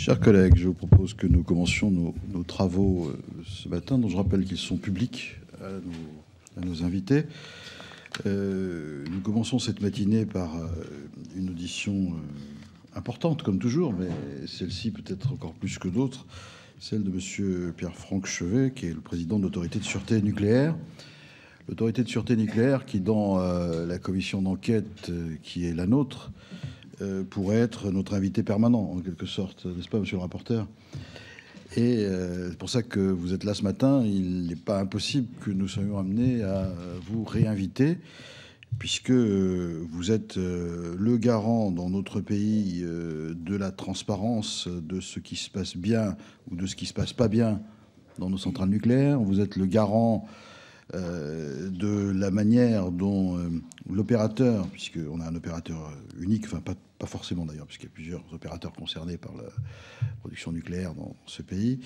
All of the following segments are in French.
Chers collègues, je vous propose que nous commencions nos travaux ce matin, dont je rappelle qu'ils sont publics à nos invités. Nous commençons cette matinée par une audition importante, comme toujours, mais celle-ci peut-être encore plus que d'autres, celle de M. Pierre-Franck Chevet, qui est le président de l'Autorité de sûreté nucléaire. L'Autorité de sûreté nucléaire qui, dans la commission d'enquête qui est la nôtre, pourrait être notre invité permanent, en quelque sorte, n'est-ce pas, monsieur le rapporteur? Et c'est pour ça que vous êtes là ce matin. Il n'est pas impossible que nous soyons amenés à vous réinviter, puisque vous êtes le garant dans notre pays de la transparence de ce qui se passe bien ou de ce qui ne se passe pas bien dans nos centrales nucléaires. Vous êtes le garant de la manière dont l'opérateur, puisqu'on a un opérateur unique, enfin pas forcément d'ailleurs, puisqu'il y a plusieurs opérateurs concernés par la production nucléaire dans ce pays,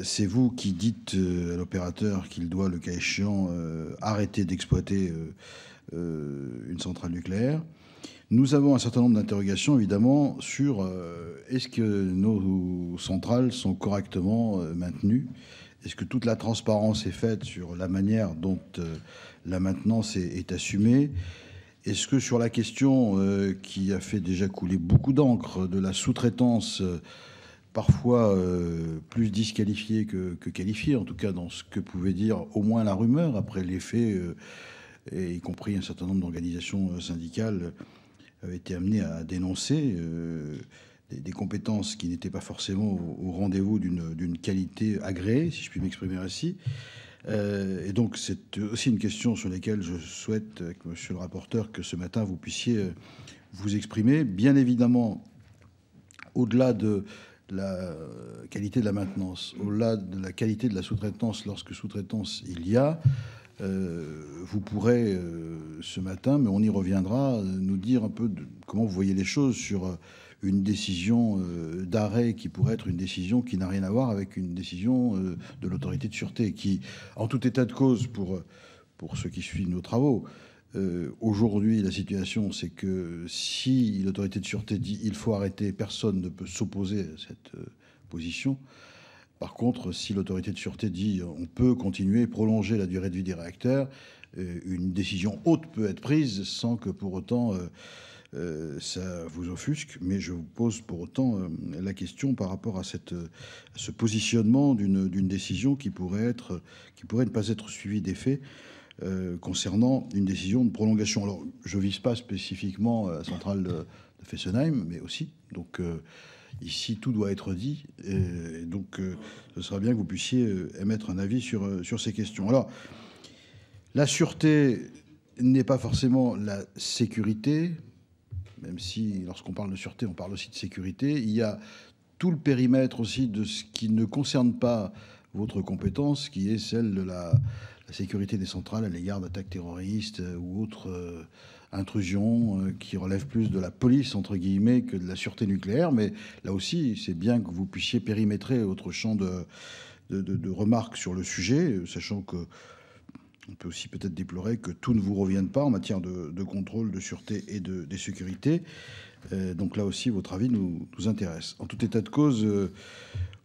c'est vous qui dites à l'opérateur qu'il doit, le cas échéant, arrêter d'exploiter une centrale nucléaire. Nous avons un certain nombre d'interrogations, évidemment, sur est-ce que nos centrales sont correctement maintenues? Est-ce que toute la transparence est faite sur la manière dont la maintenance est assumée? Est-ce que sur la question qui a fait déjà couler beaucoup d'encre de la sous-traitance, parfois plus disqualifiée que qualifiée, en tout cas dans ce que pouvait dire au moins la rumeur, après les faits, et y compris un certain nombre d'organisations syndicales avaient été amenées à dénoncer des compétences qui n'étaient pas forcément au rendez-vous d'une qualité agréée, si je puis m'exprimer ainsi. Et donc, c'est aussi une question sur laquelle je souhaite, avec monsieur le rapporteur, que ce matin, vous puissiez vous exprimer. Bien évidemment, au-delà de la qualité de la maintenance, au-delà de la qualité de la sous-traitance, lorsque sous-traitance il y a, vous pourrez ce matin, mais on y reviendra, nous dire un peu comment vous voyez les choses sur une décision d'arrêt qui pourrait être une décision qui n'a rien à voir avec une décision de l'autorité de sûreté, qui, en tout état de cause, pour ceux qui suivent nos travaux, aujourd'hui, la situation, c'est que si l'autorité de sûreté dit il faut arrêter, personne ne peut s'opposer à cette position. Par contre, si l'autorité de sûreté dit on peut continuer et prolonger la durée de vie des réacteurs, une décision haute peut être prise sans que pour autant ça vous offusque. Mais je vous pose pour autant la question par rapport à ce positionnement d'une décision qui pourrait ne pas être suivie des faits concernant une décision de prolongation. Alors, je ne vise pas spécifiquement la centrale de Fessenheim, mais aussi. Donc, ici, tout doit être dit. Et donc, ce serait bien que vous puissiez émettre un avis sur ces questions. Alors, la sûreté n'est pas forcément la sécurité, même si, lorsqu'on parle de sûreté, on parle aussi de sécurité. Il y a tout le périmètre aussi de ce qui ne concerne pas votre compétence, qui est celle de la sécurité des centrales à l'égard d'attaques terroristes ou autres intrusions qui relèvent plus de la police, entre guillemets, que de la sûreté nucléaire. Mais là aussi, c'est bien que vous puissiez périmétrer votre champ de remarques sur le sujet, sachant que on peut aussi peut-être déplorer que tout ne vous revienne pas en matière de contrôle, de sûreté et de sécurité. Donc là aussi, votre avis nous intéresse. En tout état de cause,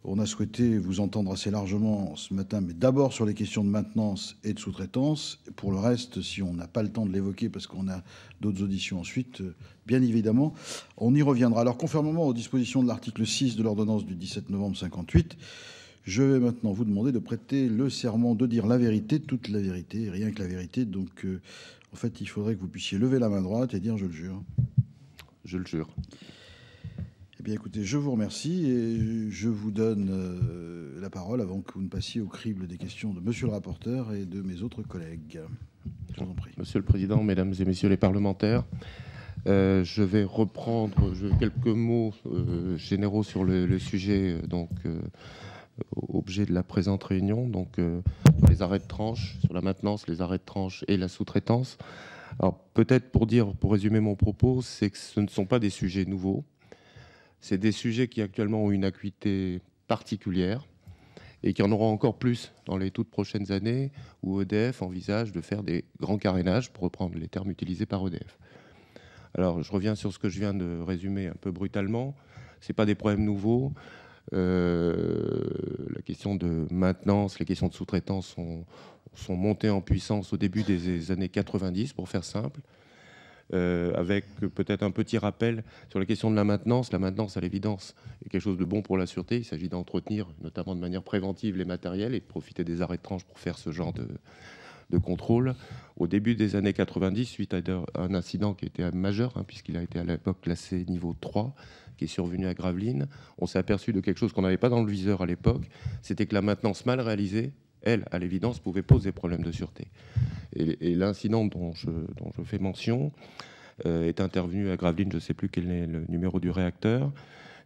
on a souhaité vous entendre assez largement ce matin, mais d'abord sur les questions de maintenance et de sous-traitance. Pour le reste, si on n'a pas le temps de l'évoquer parce qu'on a d'autres auditions ensuite, bien évidemment, on y reviendra. Alors, conformément aux dispositions de l'article 6 de l'ordonnance du 17 novembre 58, je vais maintenant vous demander de prêter le serment de dire la vérité, toute la vérité, rien que la vérité. Donc, en fait, il faudrait que vous puissiez lever la main droite et dire « je le jure ». Je le jure. Eh bien, écoutez, je vous remercie et je vous donne la parole avant que vous ne passiez au crible des questions de monsieur le rapporteur et de mes autres collègues. Je vous en prie. Monsieur le Président, Mesdames et Messieurs les parlementaires, je vais reprendre quelques mots généraux sur le sujet, objet de la présente réunion, sur les arrêts de tranche, sur la maintenance, les arrêts de tranche et la sous-traitance. Alors peut-être pour résumer mon propos, c'est que ce ne sont pas des sujets nouveaux. C'est des sujets qui actuellement ont une acuité particulière et qui en auront encore plus dans les toutes prochaines années où EDF envisage de faire des grands carénages, pour reprendre les termes utilisés par EDF. Alors, je reviens sur ce que je viens de résumer un peu brutalement. Ce n'est pas des problèmes nouveaux. La question de maintenance, les questions de sous-traitance sont montées en puissance au début des années 90, pour faire simple, avec peut-être un petit rappel sur la question de la maintenance. La maintenance, à l'évidence, est quelque chose de bon pour la sûreté. Il s'agit d'entretenir, notamment de manière préventive, les matériels et de profiter des arrêts de tranche pour faire ce genre de contrôle. Au début des années 90, suite à un incident qui était majeur, puisqu'il a été à l'époque classé niveau 3, qui est survenu à Gravelines, on s'est aperçu de quelque chose qu'on n'avait pas dans le viseur à l'époque, c'était que la maintenance mal réalisée, elle, à l'évidence, pouvait poser problème de sûreté. Et l'incident dont je fais mention est intervenu à Gravelines, je ne sais plus quel est le numéro du réacteur,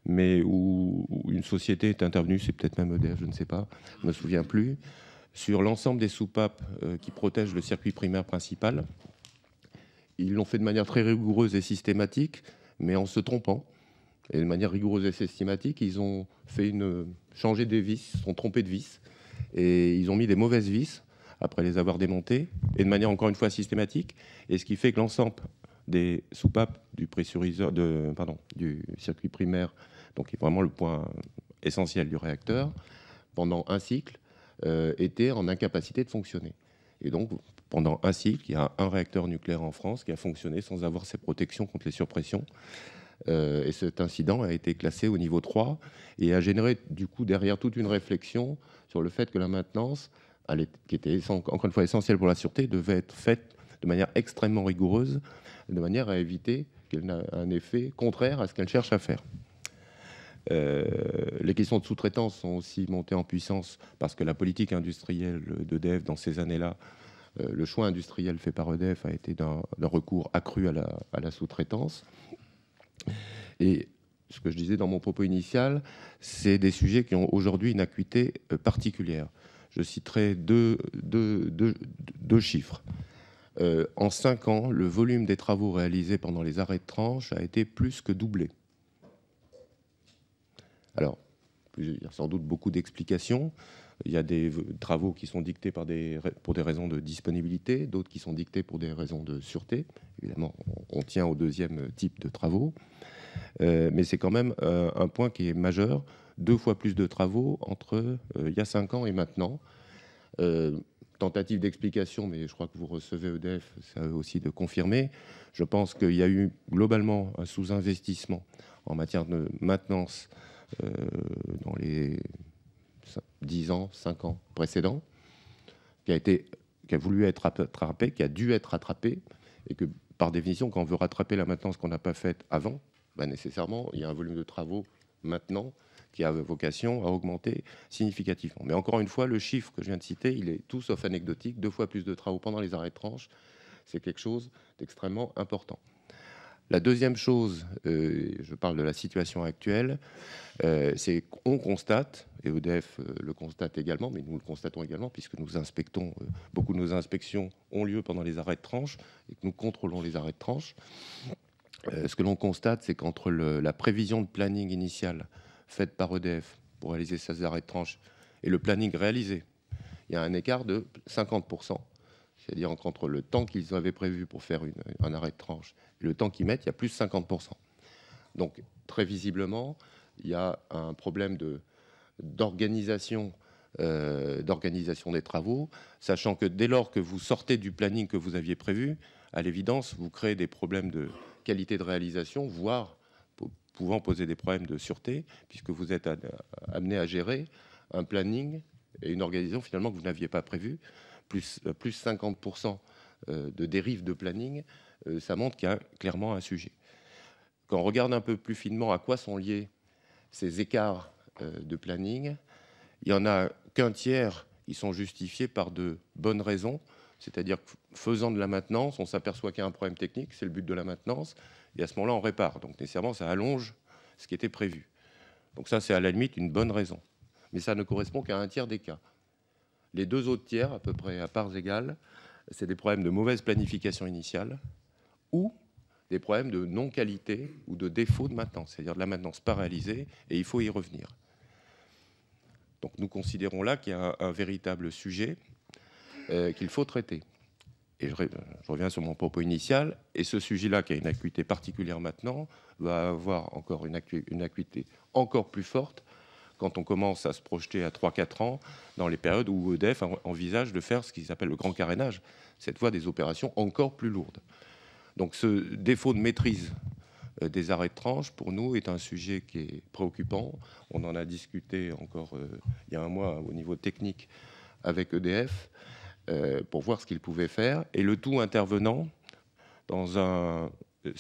mais où une société est intervenue, c'est peut-être même EDF, je ne sais pas, je ne me souviens plus, sur l'ensemble des soupapes qui protègent le circuit primaire principal. Ils l'ont fait de manière très rigoureuse et systématique, mais en se trompant. Et de manière rigoureuse et systématique, ils ont changé des vis, se sont trompés de vis, et ils ont mis des mauvaises vis après les avoir démontées, et de manière encore une fois systématique, et ce qui fait que l'ensemble des soupapes du pressuriseur, du circuit primaire, donc qui est vraiment le point essentiel du réacteur, pendant un cycle, étaient en incapacité de fonctionner. Et donc, pendant un cycle, il y a un réacteur nucléaire en France qui a fonctionné sans avoir ses protections contre les surpressions. Et cet incident a été classé au niveau 3 et a généré du coup derrière toute une réflexion sur le fait que la maintenance, qui était encore une fois essentielle pour la sûreté, devait être faite de manière extrêmement rigoureuse, de manière à éviter qu'elle n'ait un effet contraire à ce qu'elle cherche à faire. Les questions de sous-traitance sont aussi montées en puissance parce que la politique industrielle d'EDF dans ces années-là, le choix industriel fait par EDF a été d'un recours accru à la sous-traitance. Et ce que je disais dans mon propos initial, c'est des sujets qui ont aujourd'hui une acuité particulière. Je citerai deux chiffres. En 5 ans, le volume des travaux réalisés pendant les arrêts de tranche a été plus que doublé. Alors, il y a sans doute beaucoup d'explications. Il y a des travaux qui sont dictés pour des raisons de disponibilité, d'autres qui sont dictés pour des raisons de sûreté. Évidemment, on tient au deuxième type de travaux. Mais c'est quand même un point qui est majeur. 2 fois plus de travaux entre il y a 5 ans et maintenant. Tentative d'explication, mais je crois que vous recevez EDF, ça aussi de confirmer. Je pense qu'il y a eu globalement un sous-investissement en matière de maintenance dans les 10 ans, 5 ans précédents, qui a voulu être rattrapé, qui a dû être rattrapé, et que par définition, quand on veut rattraper la maintenance qu'on n'a pas faite avant, nécessairement, il y a un volume de travaux maintenant qui a vocation à augmenter significativement. Mais encore une fois, le chiffre que je viens de citer, il est tout sauf anecdotique. 2 fois plus de travaux pendant les arrêts de tranche, c'est quelque chose d'extrêmement important. La deuxième chose, je parle de la situation actuelle, c'est qu'on constate, et EDF le constate également, mais nous le constatons également, puisque nous inspectons, beaucoup de nos inspections ont lieu pendant les arrêts de tranche, et que nous contrôlons les arrêts de tranche. Ce que l'on constate, c'est qu'entre la prévision de planning initiale faite par EDF pour réaliser ces arrêts de tranche et le planning réalisé, il y a un écart de 50%. C'est-à-dire qu'entre le temps qu'ils avaient prévu pour faire un arrêt de tranche et le temps qu'ils mettent, il y a plus de 50%. Donc, très visiblement, il y a un problème d'organisation des travaux, sachant que dès lors que vous sortez du planning que vous aviez prévu, à l'évidence, vous créez des problèmes de qualité de réalisation, voire pouvant poser des problèmes de sûreté, puisque vous êtes amené à gérer un planning et une organisation finalement que vous n'aviez pas prévu, plus 50% de dérive de planning, ça montre qu'il y a clairement un sujet. Quand on regarde un peu plus finement à quoi sont liés ces écarts de planning, il n'y en a qu'un tiers qui sont justifiés par de bonnes raisons, c'est-à-dire que faisant de la maintenance, on s'aperçoit qu'il y a un problème technique, c'est le but de la maintenance, et à ce moment-là, on répare. Donc nécessairement, ça allonge ce qui était prévu. Donc ça, c'est à la limite une bonne raison. Mais ça ne correspond qu'à un tiers des cas. Les 2 autres tiers, à peu près à parts égales, c'est des problèmes de mauvaise planification initiale ou des problèmes de non-qualité ou de défaut de maintenance, c'est-à-dire de la maintenance pas réalisée, et il faut y revenir. Donc nous considérons là qu'il y a un véritable sujet qu'il faut traiter. Et je reviens sur mon propos initial, et ce sujet-là, qui a une acuité particulière maintenant, va avoir encore une acuité encore plus forte quand on commence à se projeter à 3-4 ans dans les périodes où EDF envisage de faire ce qu'ils appellent le grand carénage, cette fois des opérations encore plus lourdes. Donc ce défaut de maîtrise des arrêts de tranche, pour nous, est un sujet qui est préoccupant. On en a discuté encore il y a un mois au niveau technique avec EDF pour voir ce qu'ils pouvaient faire, et le tout intervenant dans un... et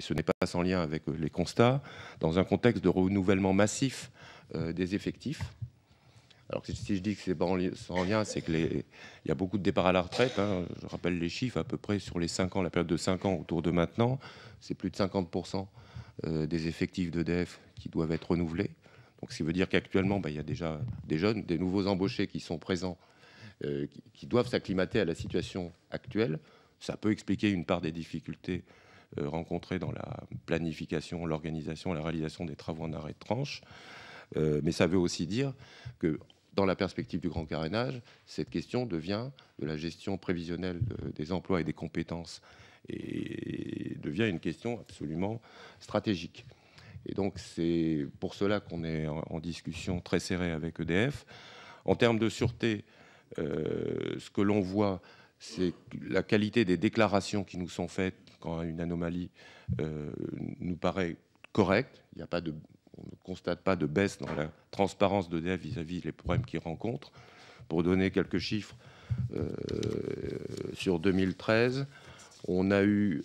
ce n'est pas sans lien avec les constats, dans un contexte de renouvellement massif des effectifs. Alors si je dis que c'est pas sans lien, c'est qu'il y a beaucoup de départs à la retraite. Hein. Je rappelle les chiffres, à peu près sur les 5 ans, la période de 5 ans autour de maintenant, c'est plus de 50% des effectifs d'EDF qui doivent être renouvelés. Donc ce qui veut dire qu'actuellement, il y a déjà des jeunes, des nouveaux embauchés qui sont présents, qui doivent s'acclimater à la situation actuelle. Ça peut expliquer une part des difficultés rencontrées dans la planification, l'organisation, la réalisation des travaux en arrêt de tranche. Mais ça veut aussi dire que dans la perspective du grand carénage, cette question devient de la gestion prévisionnelle des emplois et des compétences et devient une question absolument stratégique. Et donc c'est pour cela qu'on est en discussion très serrée avec EDF. En termes de sûreté, ce que l'on voit, c'est la qualité des déclarations qui nous sont faites quand une anomalie nous paraît correcte. Il n'y a pas de... On ne constate pas de baisse dans la transparence d'EDF vis-à-vis des problèmes qu'ils rencontrent. Pour donner quelques chiffres, sur 2013, on a eu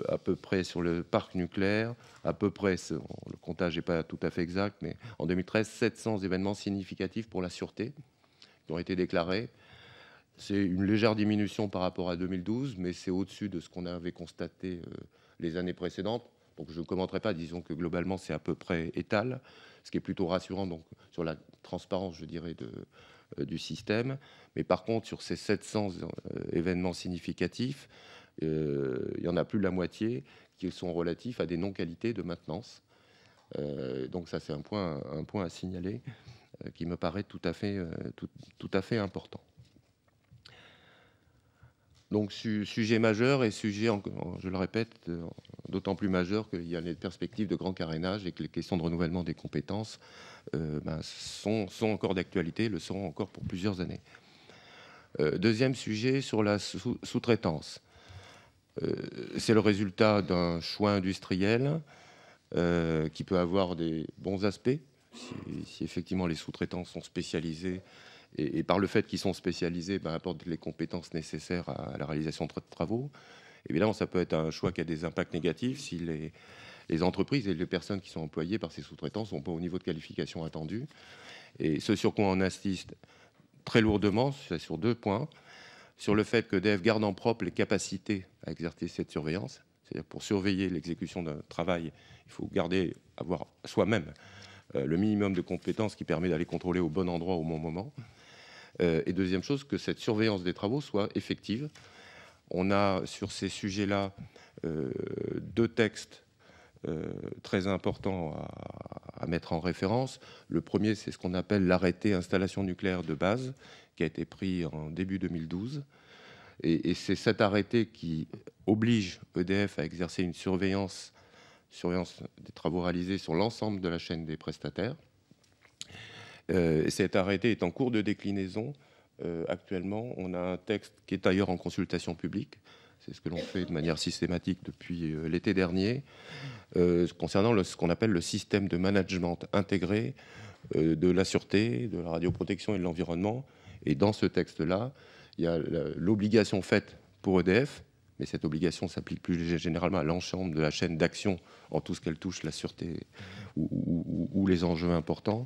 à peu près sur le parc nucléaire, à peu près, le comptage n'est pas tout à fait exact, mais en 2013, 700 événements significatifs pour la sûreté qui ont été déclarés. C'est une légère diminution par rapport à 2012, mais c'est au-dessus de ce qu'on avait constaté les années précédentes. Donc je ne commenterai pas, disons que globalement c'est à peu près étal, ce qui est plutôt rassurant donc, sur la transparence, je dirais, du système. Mais par contre, sur ces 700 événements significatifs, il y en a plus de la moitié qui sont relatifs à des non-qualités de maintenance. Donc ça c'est un point à signaler qui me paraît tout à fait important. Donc sujet majeur et sujet, je le répète, d'autant plus majeur qu'il y a les perspectives de grand carénage et que les questions de renouvellement des compétences sont encore d'actualité, le seront encore pour plusieurs années. Deuxième sujet sur la sous-traitance. C'est le résultat d'un choix industriel qui peut avoir des bons aspects si effectivement les sous-traitants sont spécialisés et par le fait qu'ils sont spécialisés, apportent les compétences nécessaires à la réalisation de travaux. Évidemment, ça peut être un choix qui a des impacts négatifs si les entreprises et les personnes qui sont employées par ces sous-traitants ne sont pas au niveau de qualification attendu. Et ce sur quoi on insiste très lourdement, c'est sur 2 points. Sur le fait que EDF garde en propre les capacités à exercer cette surveillance. C'est-à-dire pour surveiller l'exécution d'un travail, il faut avoir soi-même le minimum de compétences qui permet d'aller contrôler au bon endroit au bon moment. Et deuxième chose, que cette surveillance des travaux soit effective. On a sur ces sujets-là 2 textes très importants à mettre en référence. Le premier, c'est ce qu'on appelle l'arrêté installation nucléaire de base, qui a été pris en début 2012. Et c'est cet arrêté qui oblige EDF à exercer une surveillance des travaux réalisés sur l'ensemble de la chaîne des prestataires. Cet arrêté est en cours de déclinaison. Actuellement, on a un texte qui est d'ailleurs en consultation publique. C'est ce que l'on fait de manière systématique depuis l'été dernier, concernant ce qu'on appelle le système de management intégré de la sûreté, de la radioprotection et de l'environnement. Et dans ce texte-là, il y a l'obligation faite pour EDF, mais cette obligation s'applique plus généralement à l'ensemble de la chaîne d'action en tout ce qu'elle touche la sûreté ou les enjeux importants.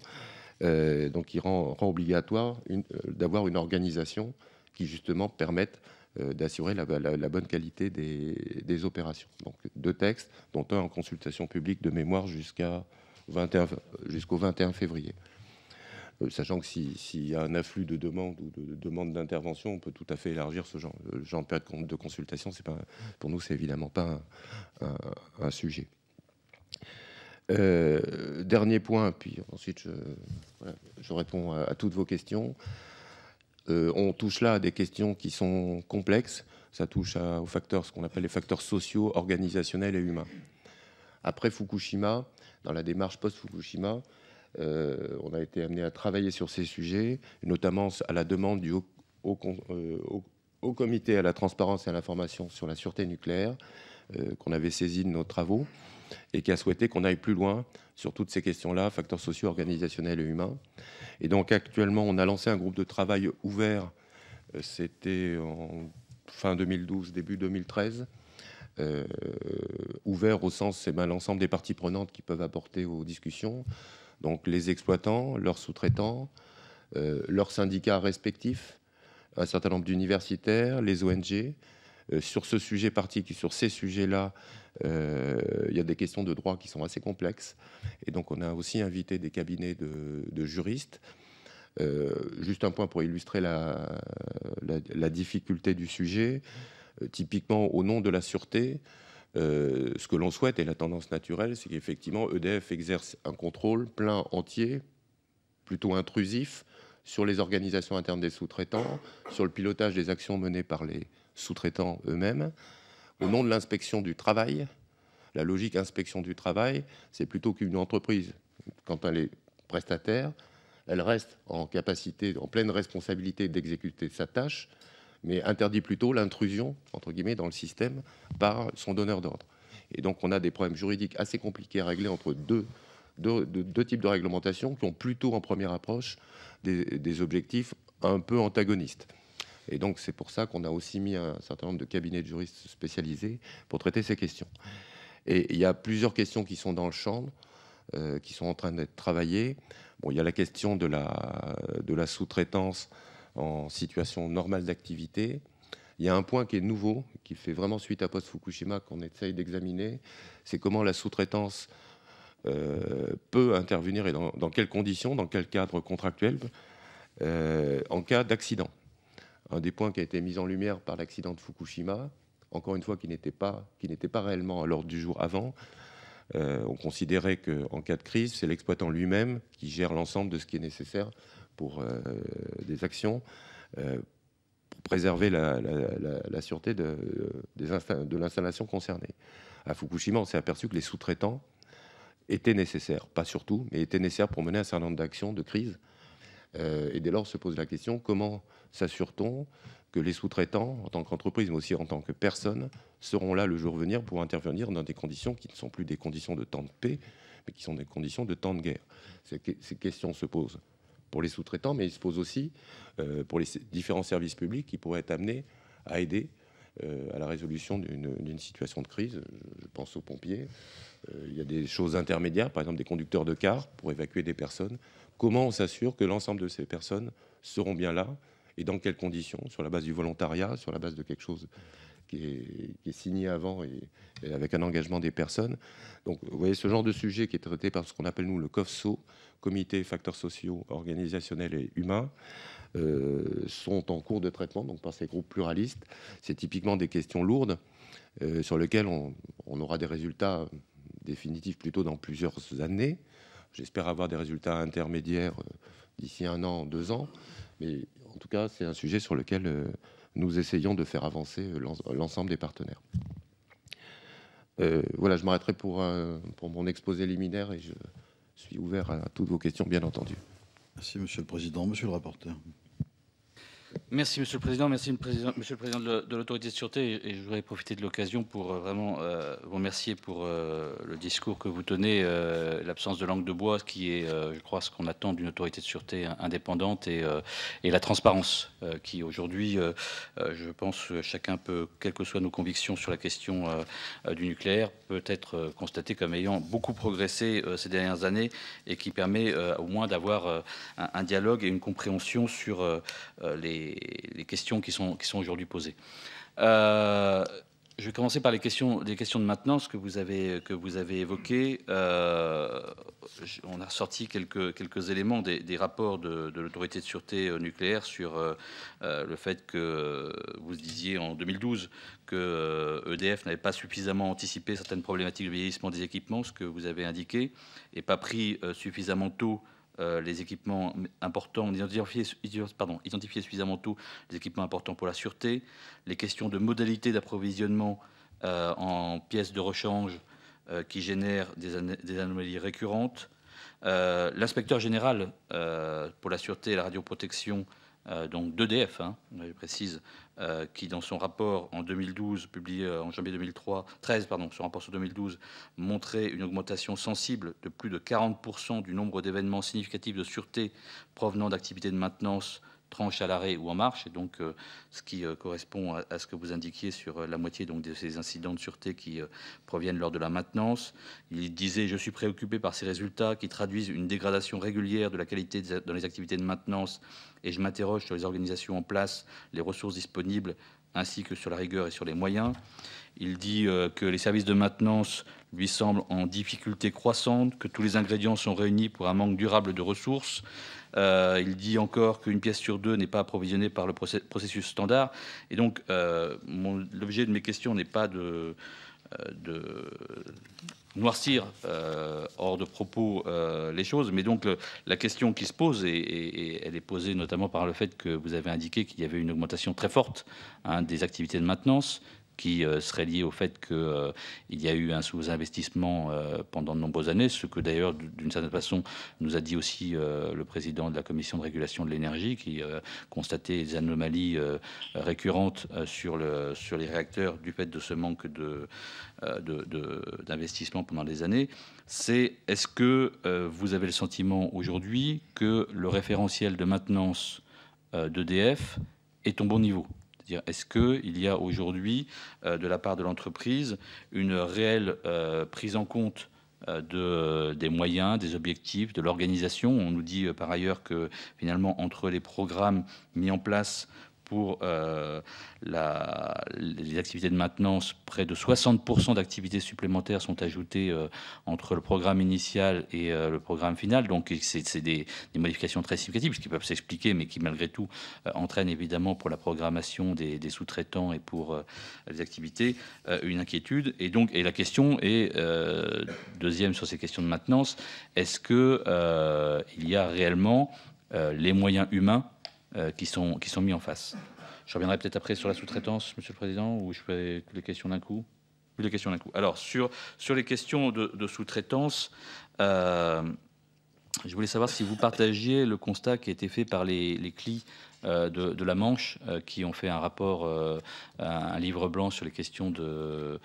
Donc il rend obligatoire d'avoir une organisation qui justement permette d'assurer la bonne qualité des opérations. Donc 2 textes, dont un en consultation publique de mémoire jusqu'au 21 février. Sachant que s'il y a un afflux de demandes ou de demandes d'intervention, on peut tout à fait élargir ce genre de période de consultation. Pour nous, c'est évidemment pas un sujet. Dernier point, puis ensuite je réponds à toutes vos questions. On touche là à des questions qui sont complexes. Ça touche aux facteurs, ce qu'on appelle les facteurs sociaux, organisationnels et humains. Après Fukushima, dans la démarche post-Fukushima, on a été amené à travailler sur ces sujets, notamment à la demande du Haut Comité à la transparence et à l'information sur la sûreté nucléaire, qu'on avait saisi de nos travaux, et qui a souhaité qu'on aille plus loin sur toutes ces questions-là, facteurs sociaux, organisationnels et humains. Et donc actuellement, on a lancé un groupe de travail ouvert, c'était en fin 2012, début 2013, ouvert au sens, c'est l'ensemble des parties prenantes qui peuvent apporter aux discussions, donc les exploitants, leurs sous-traitants, leurs syndicats respectifs, un certain nombre d'universitaires, les ONG. Sur ce sujet particulier, sur ces sujets-là, il y a des questions de droit qui sont assez complexes. Et donc, on a aussi invité des cabinets de juristes. Juste un point pour illustrer la difficulté du sujet. Typiquement, au nom de la sûreté, ce que l'on souhaite, et la tendance naturelle, c'est qu'effectivement, EDF exerce un contrôle plein, entier, plutôt intrusif, sur les organisations internes des sous-traitants, sur le pilotage des actions menées par les sous-traitants eux-mêmes. Au nom de l'inspection du travail, la logique inspection du travail, c'est plutôt qu'une entreprise, quand elle est prestataire, elle reste en capacité, en pleine responsabilité d'exécuter sa tâche, mais interdit plutôt l'intrusion, entre guillemets, dans le système par son donneur d'ordre. Et donc on a des problèmes juridiques assez compliqués à régler entre deux types de réglementation qui ont plutôt en première approche des objectifs un peu antagonistes. Et donc c'est pour ça qu'on a aussi mis un certain nombre de cabinets de juristes spécialisés pour traiter ces questions. Et il y a plusieurs questions qui sont dans le champ, qui sont en train d'être travaillées. Bon, il y a la question de la sous-traitance en situation normale d'activité. Il y a un point qui est nouveau, qui fait vraiment suite à post-Fukushima, qu'on essaye d'examiner, c'est comment la sous-traitance peut intervenir et dans quelles conditions, dans quel cadre contractuel, en cas d'accident. Un des points qui a été mis en lumière par l'accident de Fukushima, encore une fois, qui n'était pas réellement à l'ordre du jour avant. On considérait qu'en cas de crise, c'est l'exploitant lui-même qui gère l'ensemble de ce qui est nécessaire pour des actions pour préserver la sûreté de l'installation concernée. À Fukushima, on s'est aperçu que les sous-traitants étaient nécessaires, pas surtout, mais étaient nécessaires pour mener un certain nombre d'actions de crise. Et dès lors se pose la question, comment s'assure-t-on que les sous-traitants, en tant qu'entreprise, mais aussi en tant que personne, seront là le jour venir pour intervenir dans des conditions qui ne sont plus des conditions de temps de paix, mais qui sont des conditions de temps de guerre. Ces questions se posent pour les sous-traitants, mais ils se posent aussi pour les différents services publics qui pourraient être amenés à aider à la résolution d'une situation de crise. Je pense aux pompiers. Il y a des choses intermédiaires, par exemple des conducteurs de cars pour évacuer des personnes. Comment on s'assure que l'ensemble de ces personnes seront bien là et dans quelles conditions? Sur la base du volontariat, sur la base de quelque chose qui est signé avant et avec un engagement des personnes. Donc vous voyez ce genre de sujet qui est traité par ce qu'on appelle nous le COFSO, Comité Facteurs Sociaux, Organisationnels et Humains, sont en cours de traitement donc par ces groupes pluralistes. C'est typiquement des questions lourdes sur lesquelles on aura des résultats définitifs plutôt dans plusieurs années. J'espère avoir des résultats intermédiaires d'ici 1 an, 2 ans. Mais en tout cas, c'est un sujet sur lequel nous essayons de faire avancer l'ensemble des partenaires. Voilà, je m'arrêterai pour mon exposé liminaire et je suis ouvert à toutes vos questions, bien entendu. Merci, Monsieur le Président. Monsieur le rapporteur. Merci, Monsieur le Président. Merci, Monsieur le Président de l'Autorité de sûreté. Et je voudrais profiter de l'occasion pour vraiment vous remercier pour le discours que vous tenez, l'absence de langue de bois, qui est, je crois, ce qu'on attend d'une autorité de sûreté indépendante, et la transparence, qui aujourd'hui, je pense, chacun peut, quelles que soient nos convictions sur la question du nucléaire, peut être constaté comme ayant beaucoup progressé ces dernières années et qui permet au moins d'avoir un dialogue et une compréhension sur les questions qui sont aujourd'hui posées. Je vais commencer par les questions de maintenance que vous avez évoquées. On a ressorti quelques éléments des rapports de l'autorité de sûreté nucléaire sur le fait que vous disiez en 2012 que EDF n'avait pas suffisamment anticipé certaines problématiques de vieillissement des équipements, ce que vous avez indiqué, et pas pris suffisamment tôt les équipements importants, identifier suffisamment tôt les équipements importants pour la sûreté, les questions de modalité d'approvisionnement en pièces de rechange qui génèrent des anomalies récurrentes. L'inspecteur général pour la sûreté et la radioprotection, donc d'EDF, je précise, qui dans son rapport en 2012, publié en janvier 2013, son rapport sur 2012, montrait une augmentation sensible de plus de 40% du nombre d'événements significatifs de sûreté provenant d'activités de maintenance, tranche à l'arrêt ou en marche, et donc ce qui correspond à ce que vous indiquiez sur la moitié donc, de ces incidents de sûreté qui proviennent lors de la maintenance. Il disait « Je suis préoccupé par ces résultats qui traduisent une dégradation régulière de la qualité dans les activités de maintenance et je m'interroge sur les organisations en place, les ressources disponibles, ainsi que sur la rigueur et sur les moyens ». Il dit que les services de maintenance lui semblent en difficulté croissante, que tous les ingrédients sont réunis pour un manque durable de ressources. Il dit encore qu'une pièce sur deux n'est pas approvisionnée par le processus standard. Et donc, l'objet de mes questions n'est pas de noircir hors de propos les choses, mais donc la question qui se pose, et elle est posée notamment par le fait que vous avez indiqué qu'il y avait une augmentation très forte des activités de maintenance, qui serait lié au fait qu'il y a eu un sous-investissement pendant de nombreuses années, ce que d'ailleurs, d'une certaine façon, nous a dit aussi le président de la Commission de régulation de l'énergie, qui constatait des anomalies récurrentes sur les réacteurs du fait de ce manque d'investissement pendant des années. Est-ce que vous avez le sentiment aujourd'hui que le référentiel de maintenance d'EDF est au bon niveau ? Est-ce qu'il y a aujourd'hui, de la part de l'entreprise, une réelle prise en compte des moyens, des objectifs, de l'organisation ? On nous dit par ailleurs que finalement, entre les programmes mis en place pour les activités de maintenance, près de 60% d'activités supplémentaires sont ajoutées entre le programme initial et le programme final. Donc c'est des modifications très significatives, qui peuvent s'expliquer, mais qui malgré tout entraînent évidemment pour la programmation des sous-traitants et pour les activités une inquiétude. Et la question est, deuxième sur ces questions de maintenance, est-ce qu'il y a réellement les moyens humains qui sont mis en face. Je reviendrai peut-être après sur la sous-traitance, Monsieur le Président, ou je fais les questions d'un coup. Les questions d'un coup. Alors, sur les questions de sous-traitance, je voulais savoir si vous partagiez le constat qui a été fait par les CLI de la Manche, qui ont fait un rapport, un livre blanc sur les questions de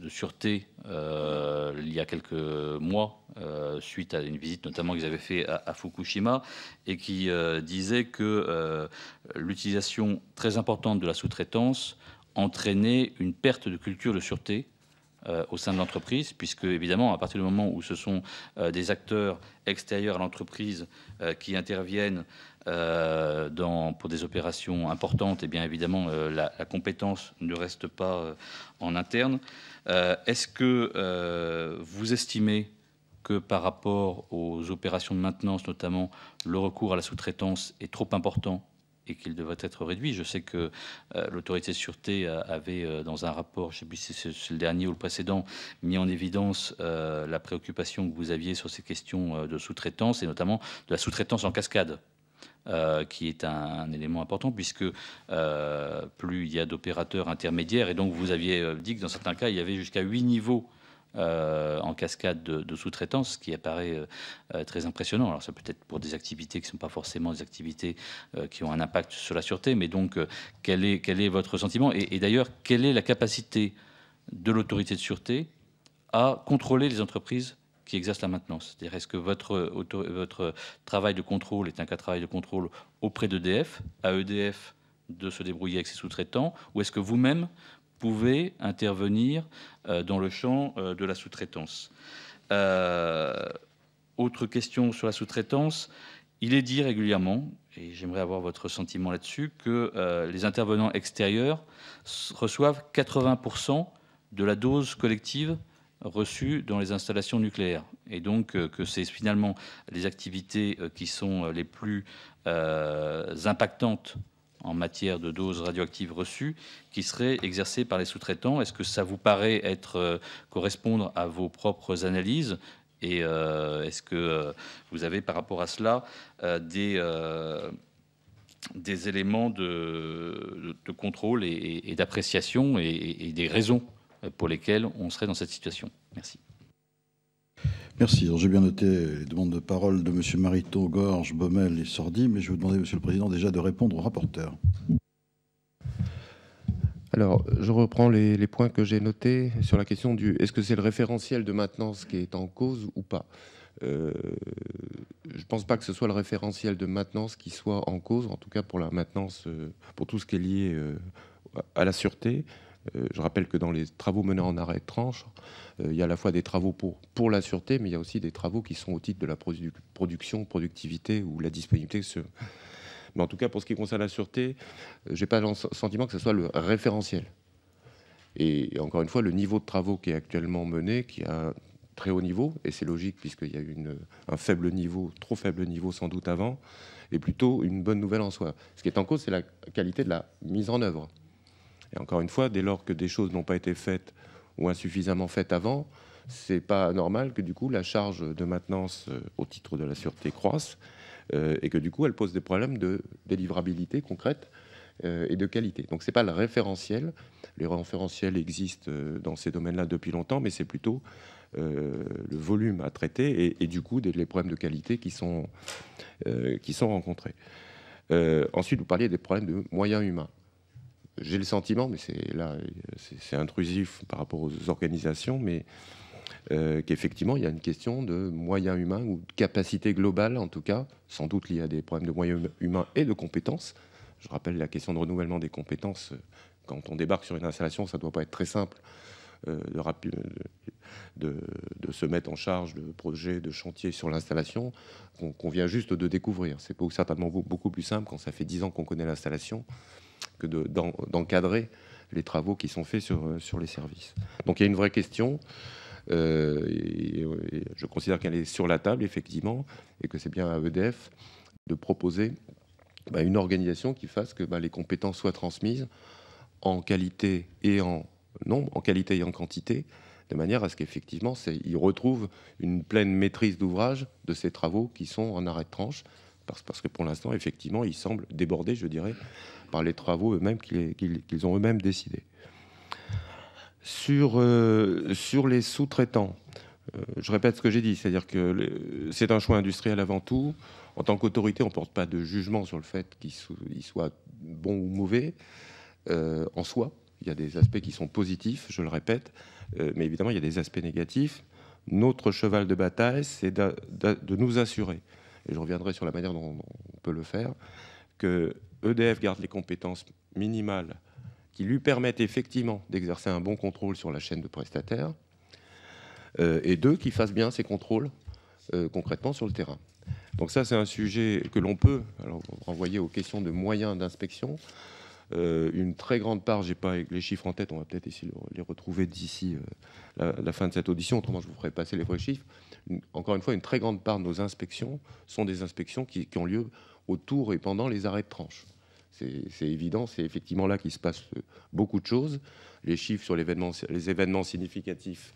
sûreté il y a quelques mois, suite à une visite notamment qu'ils avaient fait à Fukushima, et qui disait que l'utilisation très importante de la sous-traitance entraînait une perte de culture de sûreté au sein de l'entreprise, puisque évidemment à partir du moment où ce sont des acteurs extérieurs à l'entreprise qui interviennent pour des opérations importantes, et bien évidemment la compétence ne reste pas en interne. Est-ce que vous estimez que par rapport aux opérations de maintenance, notamment, le recours à la sous-traitance est trop important et qu'il devrait être réduit? Je sais que l'autorité de sûreté avait, dans un rapport, je ne sais plus si c'est le dernier ou le précédent, mis en évidence la préoccupation que vous aviez sur ces questions de sous-traitance, et notamment de la sous-traitance en cascade, qui est un élément important, puisque plus il y a d'opérateurs intermédiaires, et donc vous aviez dit que dans certains cas, il y avait jusqu'à 8 niveaux en cascade de sous-traitance, ce qui apparaît très impressionnant. Alors ça peut être pour des activités qui ne sont pas forcément des activités qui ont un impact sur la sûreté, mais donc quel est votre sentiment, et d'ailleurs quelle est la capacité de l'autorité de sûreté à contrôler les entreprises qui exercent la maintenance? C'est-à-dire, est-ce que votre travail de contrôle est un travail de contrôle auprès d'EDF, à EDF de se débrouiller avec ses sous-traitants, ou est-ce que vous-même pouvez intervenir dans le champ de la sous-traitance? Autre question sur la sous-traitance, il est dit régulièrement, et j'aimerais avoir votre sentiment là-dessus, que les intervenants extérieurs reçoivent 80% de la dose collective reçue dans les installations nucléaires, et donc que c'est finalement les activités qui sont les plus impactantes en matière de doses radioactives reçues qui seraient exercées par les sous-traitants. Est-ce que ça vous paraît correspondre à vos propres analyses, Et est-ce que vous avez par rapport à cela des éléments de contrôle et d'appréciation et des raisons pour lesquelles on serait dans cette situation? Merci. Merci. Alors, j'ai bien noté les demandes de parole de M. Mariton, Gorge, Baumel et Sordi, mais je vais vous demander, Monsieur le Président, déjà de répondre au rapporteur. Alors, je reprends les points que j'ai notés sur la question du est-ce que c'est le référentiel de maintenance qui est en cause ou pas. Je ne pense pas que ce soit le référentiel de maintenance qui soit en cause, en tout cas pour la maintenance, pour tout ce qui est lié à la sûreté. Je rappelle que dans les travaux menés en arrêt de tranche, il y a à la fois des travaux pour la sûreté, mais il y a aussi des travaux qui sont au titre de la production, productivité ou la disponibilité. Mais en tout cas, pour ce qui concerne la sûreté, je n'ai pas le sentiment que ce soit le référentiel. Et encore une fois, le niveau de travaux qui est actuellement mené, qui a un très haut niveau, et c'est logique puisqu'il y a eu un faible niveau, trop faible niveau sans doute avant, est plutôt une bonne nouvelle en soi. Ce qui est en cause, c'est la qualité de la mise en œuvre. Et encore une fois, dès lors que des choses n'ont pas été faites ou insuffisamment faites avant, c'est pas normal que du coup la charge de maintenance au titre de la sûreté croisse et que du coup elle pose des problèmes de délivrabilité concrète et de qualité. Donc c'est pas le référentiel. Les référentiels existent dans ces domaines-là depuis longtemps, mais c'est plutôt le volume à traiter et du coup les problèmes de qualité qui sont rencontrés. Ensuite, vous parliez des problèmes de moyens humains. J'ai le sentiment, mais c'est intrusif par rapport aux organisations, mais qu'effectivement, il y a une question de moyens humains ou de capacité globale, en tout cas, sans doute liée à des problèmes de moyens humains et de compétences. Je rappelle la question de renouvellement des compétences. Quand on débarque sur une installation, ça ne doit pas être très simple de se mettre en charge de projets, de chantiers sur l'installation qu'on vient juste de découvrir. C'est certainement beaucoup plus simple quand ça fait 10 ans qu'on connaît l'installation que d'encadrer les travaux qui sont faits sur les services. Donc il y a une vraie question, et je considère qu'elle est sur la table, effectivement, et que c'est bien à EDF de proposer une organisation qui fasse que les compétences soient transmises en qualité et en nombre, en qualité et en quantité, de manière à ce qu'effectivement, ils retrouvent une pleine maîtrise d'ouvrage de ces travaux qui sont en arrêt de tranche, parce que pour l'instant, effectivement, ils semblent débordés, je dirais, par les travaux eux-mêmes qu'ils ont eux-mêmes décidés. Sur les sous-traitants, je répète ce que j'ai dit, c'est-à-dire que c'est un choix industriel avant tout. En tant qu'autorité, on ne porte pas de jugement sur le fait qu'il soit bon ou mauvais en soi. Il y a des aspects qui sont positifs, je le répète, mais évidemment, il y a des aspects négatifs. Notre cheval de bataille, c'est de nous assurer, et je reviendrai sur la manière dont on peut le faire, que EDF garde les compétences minimales qui lui permettent effectivement d'exercer un bon contrôle sur la chaîne de prestataires, et deux, qu'il fasse bien ses contrôles concrètement sur le terrain. Donc ça, c'est un sujet que l'on peut renvoyer aux questions de moyens d'inspection. Une très grande part, j'ai pas les chiffres en tête, on va peut-être essayer de les retrouver d'ici la fin de cette audition, autrement je vous ferai passer les vrais chiffres. Encore une fois, une très grande part de nos inspections sont des inspections qui ont lieu autour et pendant les arrêts de tranche. C'est évident, c'est effectivement là qu'il se passe beaucoup de choses. Les chiffres sur les événements significatifs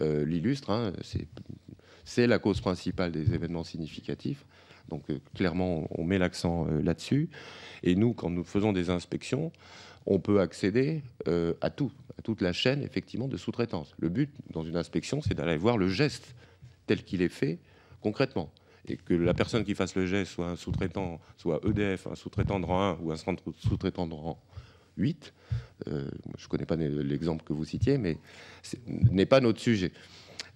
l'illustrent, hein. C'est la cause principale des événements significatifs. Donc clairement, on met l'accent là-dessus. Et nous, quand nous faisons des inspections, on peut accéder à toute la chaîne effectivement de sous-traitance. Le but dans une inspection, c'est d'aller voir le geste tel qu'il est fait concrètement. Et que la personne qui fasse le geste soit un sous-traitant, soit EDF, un sous-traitant de rang 1 ou un sous-traitant de rang 8, je ne connais pas l'exemple que vous citiez, mais ce n'est pas notre sujet.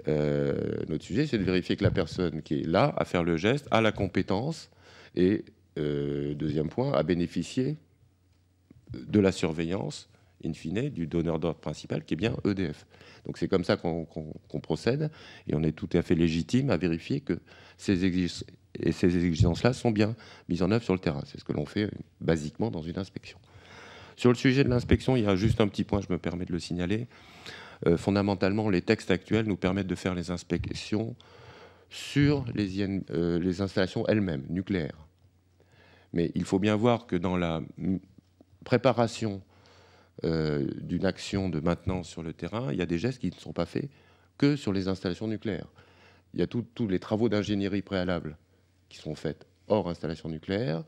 Notre sujet, c'est de vérifier que la personne qui est là à faire le geste a la compétence et, deuxième point, à bénéficier de la surveillance, in fine, du donneur d'ordre principal, qui est bien EDF. Donc c'est comme ça qu'on procède, et on est tout à fait légitime à vérifier que ces exigences-là sont bien mises en œuvre sur le terrain. C'est ce que l'on fait basiquement dans une inspection. Sur le sujet de l'inspection, il y a juste un petit point, je me permets de le signaler. Fondamentalement, les textes actuels nous permettent de faire les inspections sur les installations elles-mêmes, nucléaires. Mais il faut bien voir que dans la préparation d'une action de maintenance sur le terrain, il y a des gestes qui ne sont pas faits que sur les installations nucléaires. il y a tous les travaux d'ingénierie préalables qui sont faits hors installation nucléaire.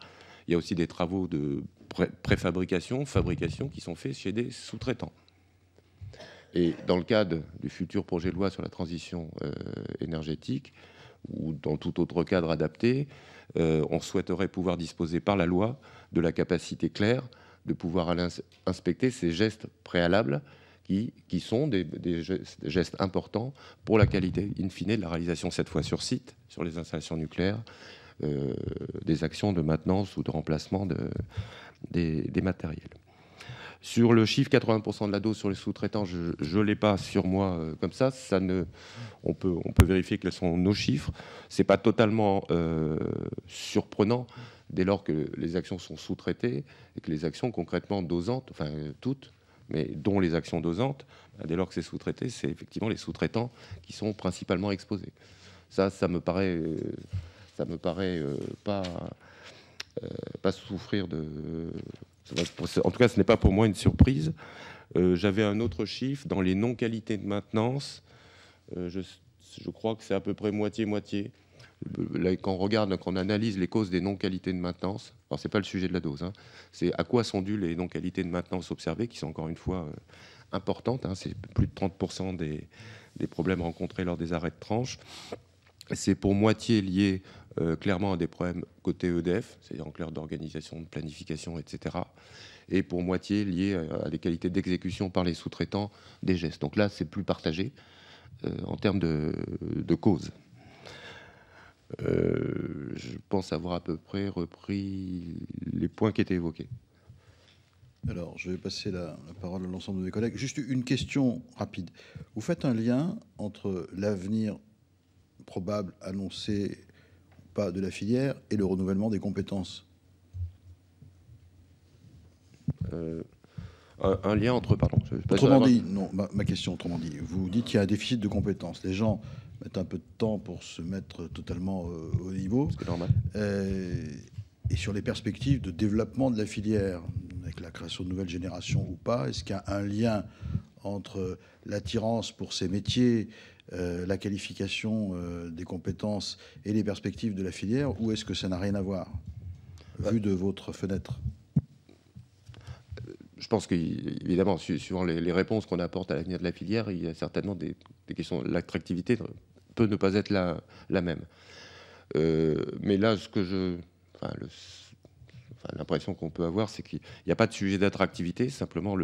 Il y a aussi des travaux de préfabrication, fabrication qui sont faits chez des sous-traitants. Et dans le cadre du futur projet de loi sur la transition énergétique, ou dans tout autre cadre adapté, on souhaiterait pouvoir disposer par la loi de la capacité claire de pouvoir aller inspecter ces gestes préalables qui sont des gestes importants pour la qualité, in fine, de la réalisation, cette fois sur site, sur les installations nucléaires, des actions de maintenance ou de remplacement des matériels. Sur le chiffre 80% de la dose sur les sous-traitants, je ne l'ai pas sur moi comme ça. On peut vérifier quels sont nos chiffres. Ce n'est pas totalement surprenant dès lors que les actions sont sous-traitées et que les actions concrètement dosantes, enfin toutes, mais dont les actions dosantes, dès lors que c'est sous-traité, c'est effectivement les sous-traitants qui sont principalement exposés. Ça me paraît pas souffrir de... En tout cas, ce n'est pas pour moi une surprise. J'avais un autre chiffre. Dans les non-qualités de maintenance, je crois que c'est à peu près moitié-moitié. Là, quand on analyse les causes des non-qualités de maintenance, alors ce n'est pas le sujet de la dose, hein, c'est à quoi sont dues les non-qualités de maintenance observées, qui sont encore une fois importantes. Hein, c'est plus de 30% des problèmes rencontrés lors des arrêts de tranche. C'est pour moitié lié clairement à des problèmes côté EDF, c'est-à-dire en clair d'organisation, de planification, etc. Et pour moitié lié à des qualités d'exécution par les sous-traitants des gestes. Donc là, c'est plus partagé en termes de causes. Je pense avoir à peu près repris les points qui étaient évoqués. Alors, je vais passer la parole à l'ensemble de mes collègues. Juste une question rapide. Vous faites un lien entre l'avenir probable, annoncé ou pas de la filière et le renouvellement des compétences? Un lien entre... Pardon. Autrement dit, non, ma question, autrement dit, vous dites qu'il y a un déficit de compétences. Les gens mettent un peu de temps pour se mettre totalement au niveau. C'est normal. Et sur les perspectives de développement de la filière, avec la création de nouvelles générations ou pas, est-ce qu'il y a un lien entre l'attirance pour ces métiers, la qualification des compétences et les perspectives de la filière, ou est-ce que ça n'a rien à voir, vu de votre fenêtre? Je pense qu'évidemment, suivant les réponses qu'on apporte à l'avenir de la filière, il y a certainement des questions. L'attractivité peut ne pas être la même. Mais là, l'impression qu'on peut avoir, c'est qu'il n'y a pas de sujet d'attractivité. Simplement,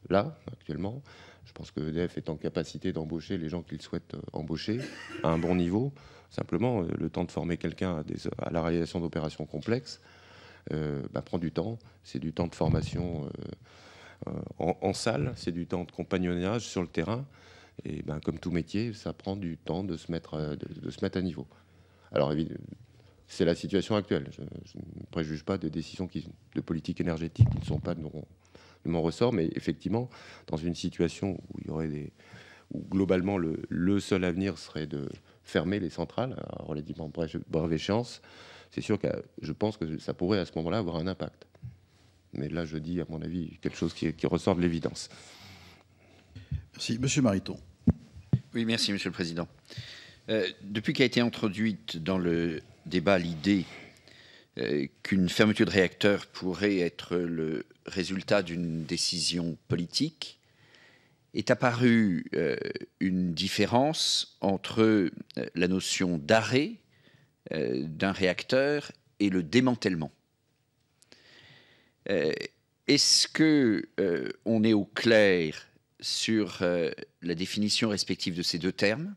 là, actuellement, je pense que EDF est en capacité d'embaucher les gens qu'il souhaite embaucher à un bon niveau. Simplement, le temps de former quelqu'un à la réalisation d'opérations complexes prend du temps. C'est du temps de formation en salle, c'est du temps de compagnonnage sur le terrain. Et comme tout métier, ça prend du temps de se mettre à niveau. Alors, évidemment, c'est la situation actuelle. Je ne préjuge pas de décisions de politique énergétique qui ne sont pas de mon ressort, mais effectivement, dans une situation où il y aurait où globalement le seul avenir serait de fermer les centrales à relativement brève échéance, c'est sûr que je pense que ça pourrait à ce moment-là avoir un impact. Mais là, je dis, à mon avis, quelque chose qui ressort de l'évidence. Merci. Monsieur Mariton. Oui, merci, Monsieur le Président. Depuis qu'a été introduite dans le débat l'idée qu'une fermeture de réacteur pourrait être le résultat d'une décision politique, est apparue une différence entre la notion d'arrêt d'un réacteur et le démantèlement. Est-ce qu'on est au clair sur la définition respective de ces deux termes?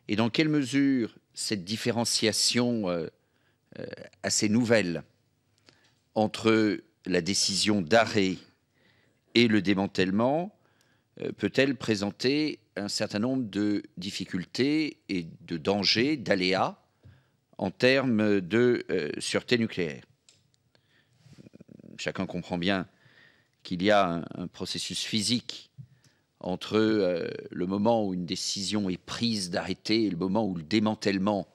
Et dans quelle mesure cette différenciation assez nouvelle entre la décision d'arrêt et le démantèlement peut-elle présenter un certain nombre de difficultés et de dangers, d'aléas en termes de sûreté nucléaire? Chacun comprend bien qu'il y a un processus physique entre le moment où une décision est prise d'arrêter et le moment où le démantèlement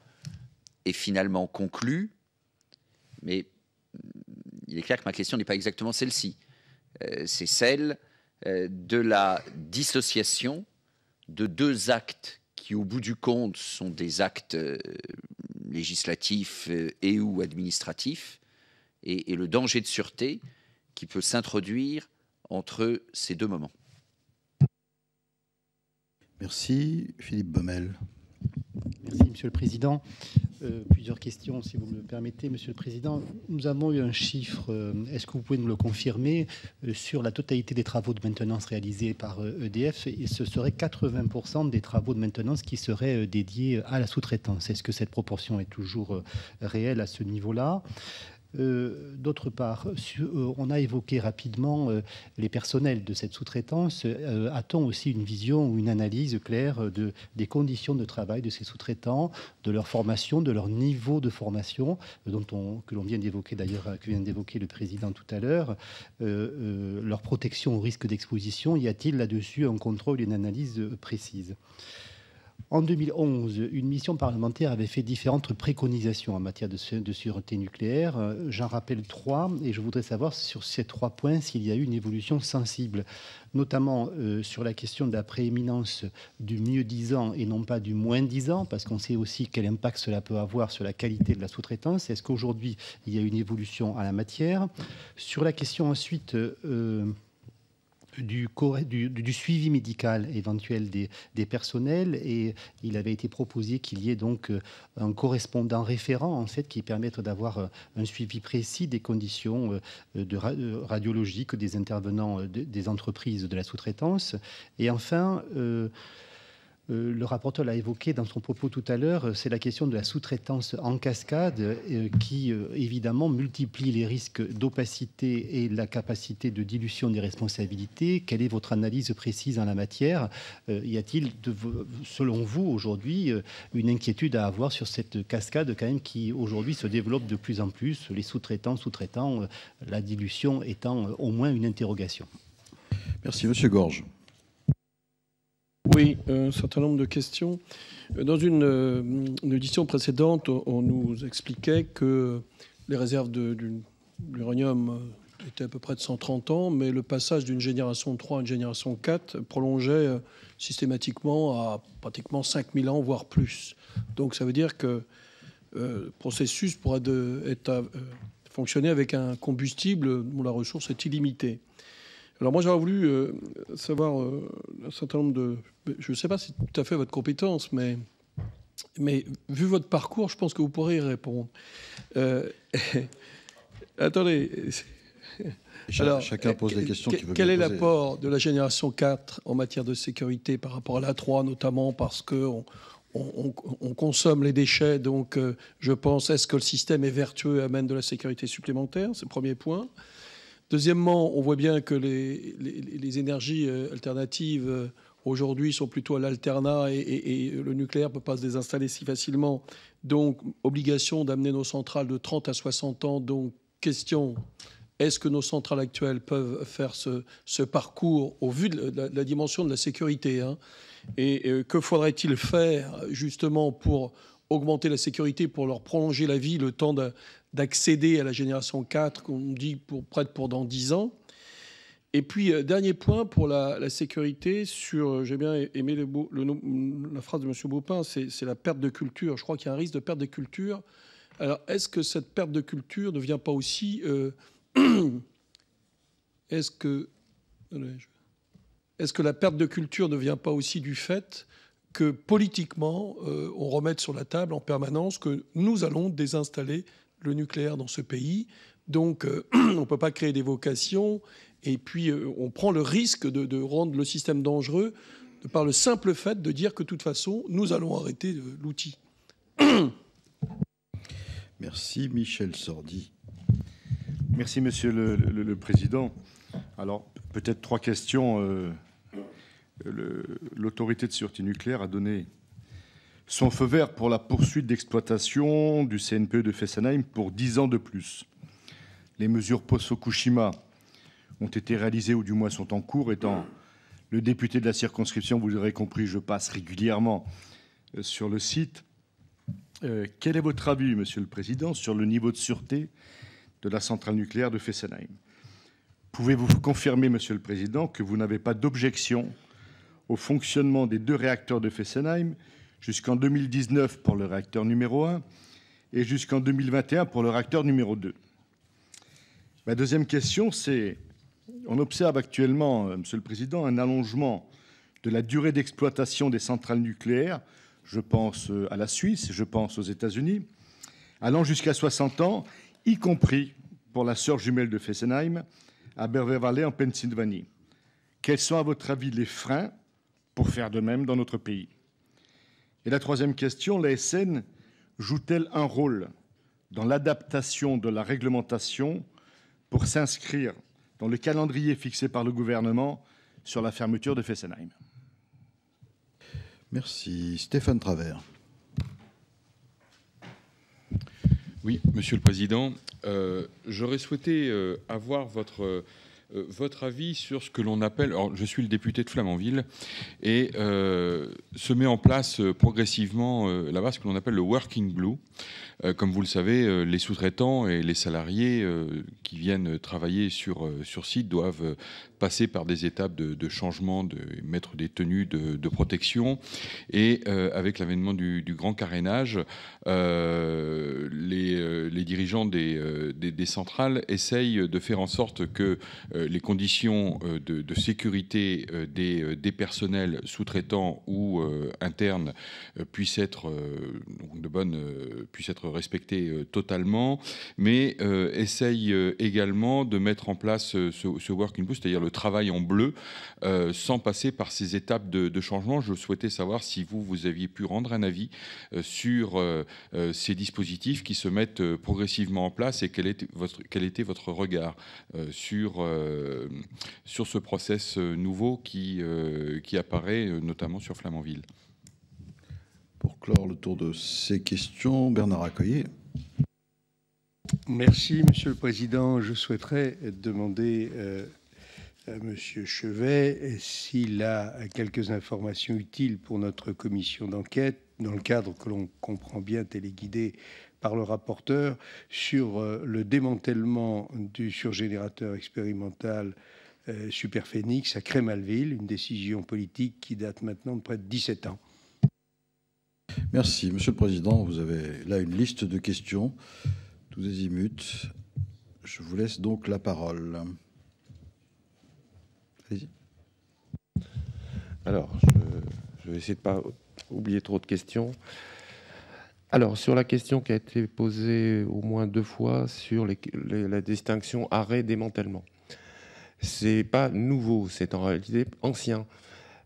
est finalement conclu. Mais il est clair que ma question n'est pas exactement celle-ci. C'est celle de la dissociation de deux actes qui, au bout du compte, sont des actes législatifs et ou administratifs, et le danger de sûreté qui peut s'introduire entre ces deux moments. Merci. Philippe Baumel. Merci, Monsieur le Président. Plusieurs questions, si vous me le permettez, Monsieur le Président. Nous avons eu un chiffre, est-ce que vous pouvez nous le confirmer, sur la totalité des travaux de maintenance réalisés par EDF, et ce serait 80% des travaux de maintenance qui seraient dédiés à la sous-traitance. Est-ce que cette proportion est toujours réelle à ce niveau-là ? D'autre part, on a évoqué rapidement les personnels de cette sous-traitance. A-t-on aussi une vision ou une analyse claire des conditions de travail de ces sous-traitants, de leur formation, de leur niveau de formation, que l'on vient d'évoquer d'ailleurs, que vient d'évoquer le Président tout à l'heure, leur protection au risque d'exposition? Y a-t-il là-dessus un contrôle et une analyse précise? En 2011, une mission parlementaire avait fait différentes préconisations en matière de sûreté nucléaire. J'en rappelle 3 et je voudrais savoir sur ces 3 points s'il y a eu une évolution sensible, notamment sur la question de la prééminence du mieux-disant et non pas du moins-disant, parce qu'on sait aussi quel impact cela peut avoir sur la qualité de la sous-traitance. Est-ce qu'aujourd'hui, il y a une évolution à la matière? Sur la question ensuite... Du suivi médical éventuel des personnels, et il avait été proposé qu'il y ait donc un correspondant référent en fait qui permette d'avoir un suivi précis des conditions radiologiques des intervenants des entreprises de la sous-traitance. Et enfin, le rapporteur l'a évoqué dans son propos tout à l'heure, c'est la question de la sous-traitance en cascade qui, évidemment, multiplie les risques d'opacité et la capacité de dilution des responsabilités. Quelle est votre analyse précise en la matière? Y a-t-il, selon vous, aujourd'hui, une inquiétude à avoir sur cette cascade quand même qui, aujourd'hui, se développe de plus en plus, les sous-traitants, la dilution étant au moins une interrogation? Merci. Monsieur Gorge. Oui, un certain nombre de questions. Dans une édition précédente, on nous expliquait que les réserves d'uranium étaient à peu près de 130 ans, mais le passage d'une génération 3 à une génération 4 prolongeait systématiquement à pratiquement 5000 ans, voire plus. Donc ça veut dire que le processus pourrait fonctionner avec un combustible dont la ressource est illimitée. Alors moi, j'aurais voulu savoir un certain nombre de... Je ne sais pas si c'est tout à fait votre compétence, mais vu votre parcours, je pense que vous pourrez y répondre. Attendez. Alors, chacun pose les questions qu'il veut. Quel est l'apport de la génération 4 en matière de sécurité par rapport à la 3, notamment parce qu'on consomme les déchets, donc je pense, est-ce que le système est vertueux et amène de la sécurité supplémentaire? C'est le premier point. Deuxièmement, on voit bien que les énergies alternatives aujourd'hui sont plutôt à l'alternat et le nucléaire ne peut pas se désinstaller si facilement. Donc, obligation d'amener nos centrales de 30 à 60 ans. Donc, question, est-ce que nos centrales actuelles peuvent faire ce parcours au vu de la dimension de la sécurité, hein? Et que faudrait-il faire justement pour augmenter la sécurité, pour leur prolonger la vie, le temps d'accéder à la génération 4, qu'on dit prête pour dans 10 ans. Et puis, dernier point pour la sécurité, j'ai bien aimé la phrase de M. Baupin, c'est la perte de culture. Je crois qu'il y a un risque de perte de culture. Alors, est-ce que cette perte de culture ne vient pas aussi... Est-ce que la perte de culture ne vient pas aussi du fait que politiquement, on remette sur la table en permanence que nous allons désinstaller le nucléaire dans ce pays. Donc, on ne peut pas créer des vocations. Et puis, on prend le risque de rendre le système dangereux par le simple fait de dire que, de toute façon, nous allons arrêter l'outil. Merci. Michel Sordi. Merci, Monsieur le Président. Alors, peut-être 3 questions. L'autorité de sûreté nucléaire a donné son feu vert pour la poursuite d'exploitation du CNPE de Fessenheim pour 10 ans de plus. Les mesures post-Fukushima ont été réalisées ou du moins sont en cours. Étant le député de la circonscription, vous l'aurez compris, je passe régulièrement sur le site. Quel est votre avis, Monsieur le Président, sur le niveau de sûreté de la centrale nucléaire de Fessenheim? Pouvez-vous confirmer, Monsieur le Président, que vous n'avez pas d'objection au fonctionnement des 2 réacteurs de Fessenheim jusqu'en 2019 pour le réacteur numéro 1 et jusqu'en 2021 pour le réacteur numéro 2. Ma deuxième question, c'est, on observe actuellement, Monsieur le Président, un allongement de la durée d'exploitation des centrales nucléaires, je pense à la Suisse, je pense aux États-Unis, allant jusqu'à 60 ans, y compris pour la sœur jumelle de Fessenheim, à Beaver Valley, en Pennsylvanie. Quels sont, à votre avis, les freins pour faire de même dans notre pays? Et la troisième question, l'ASN joue-t-elle un rôle dans l'adaptation de la réglementation pour s'inscrire dans le calendrier fixé par le gouvernement sur la fermeture de Fessenheim? Merci. Stéphane Travert. Oui, Monsieur le Président, j'aurais souhaité avoir votre avis sur ce que l'on appelle, alors je suis le député de Flamanville, et se met en place progressivement là-bas ce que l'on appelle le Working Blue. Comme vous le savez, les sous-traitants et les salariés qui viennent travailler sur site doivent passer par des étapes de changement, de mettre des tenues de protection. Et avec l'avènement du grand carénage, les dirigeants des centrales essayent de faire en sorte que les conditions de sécurité des personnels sous-traitants ou internes puissent être respectées totalement, mais essayent également de mettre en place ce working blue, c'est-à-dire le travail en bleu, sans passer par ces étapes de changement. Je souhaitais savoir si vous aviez pu rendre un avis sur ces dispositifs qui se mettent progressivement en place et quel était votre regard sur ce process nouveau qui apparaît notamment sur Flamanville. Pour clore le tour de ces questions, Bernard Accoyer. Merci, Monsieur le Président. Je souhaiterais demander à Monsieur Chevet s'il a quelques informations utiles pour notre commission d'enquête, dans le cadre que l'on comprend bien téléguidé par le rapporteur, sur le démantèlement du surgénérateur expérimental Superphénix à Crémalville, une décision politique qui date maintenant de près de 17 ans. Merci. Monsieur le Président, vous avez là une liste de questions, tous azimuts. Je vous laisse donc la parole. Allez-y. Alors, je vais essayer de ne pas oublier trop de questions. Alors, sur la question qui a été posée au moins 2 fois sur la distinction arrêt-démantèlement. C'est pas nouveau, c'est en réalité ancien.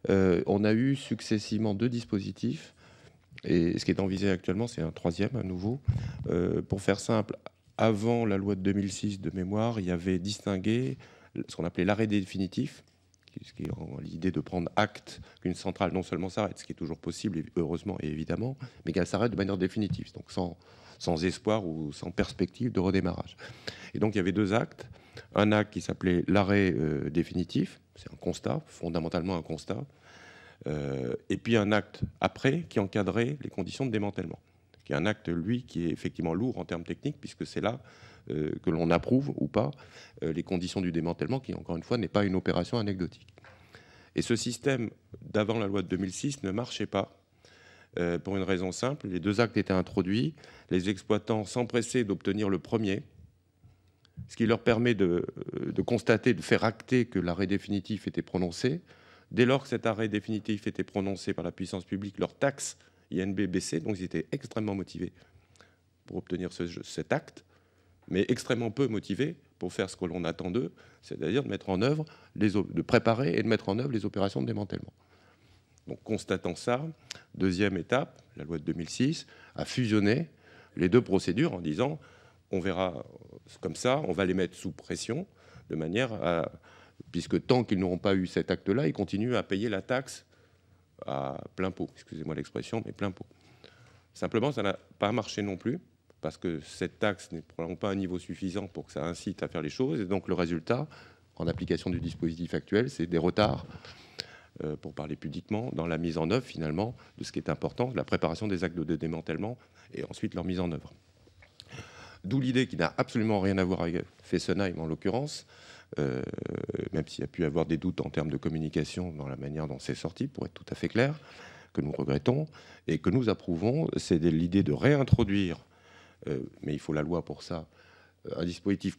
On a eu successivement 2 dispositifs. Et ce qui est envisagé actuellement, c'est un 3e, un nouveau. Pour faire simple, avant la loi de 2006 de mémoire, il y avait distingué ce qu'on appelait l'arrêt définitif, ce qui est l'idée de prendre acte qu'une centrale non seulement s'arrête, ce qui est toujours possible, heureusement et évidemment, mais qu'elle s'arrête de manière définitive, donc sans espoir ou sans perspective de redémarrage. Et donc il y avait 2 actes. Un acte qui s'appelait l'arrêt définitif, c'est un constat, fondamentalement un constat, et puis un acte après qui encadrait les conditions de démantèlement, qui est un acte, lui, qui est effectivement lourd en termes techniques, puisque c'est là que l'on approuve ou pas les conditions du démantèlement, qui, encore une fois, n'est pas une opération anecdotique. Et ce système d'avant la loi de 2006 ne marchait pas, pour une raison simple. Les 2 actes étaient introduits, les exploitants s'empressaient d'obtenir le premier, ce qui leur permet de constater, de faire acter que l'arrêt définitif était prononcé. Dès lors que cet arrêt définitif était prononcé par la puissance publique, leur taxe INB baissait, donc ils étaient extrêmement motivés pour obtenir cet acte, mais extrêmement peu motivés pour faire ce que l'on attend d'eux, c'est-à-dire de mettre en œuvre, de préparer et de mettre en œuvre les opérations de démantèlement. Donc, constatant ça, 2e étape, la loi de 2006 a fusionné les 2 procédures en disant on verra comme ça, on va les mettre sous pression de manière à, puisque tant qu'ils n'auront pas eu cet acte-là, ils continuent à payer la taxe à plein pot, excusez-moi l'expression, mais plein pot. Simplement, ça n'a pas marché non plus, parce que cette taxe n'est probablement pas à un niveau suffisant pour que ça incite à faire les choses, et donc le résultat, en application du dispositif actuel, c'est des retards, pour parler pudiquement, dans la mise en œuvre, finalement, de ce qui est important, la préparation des actes de démantèlement, et ensuite leur mise en œuvre. D'où l'idée qui n'a absolument rien à voir avec Fessenheim, en l'occurrence, même s'il y a pu avoir des doutes en termes de communication dans la manière dont c'est sorti, pour être tout à fait clair, que nous regrettons et que nous approuvons, c'est l'idée de réintroduire, mais il faut la loi pour ça, un dispositif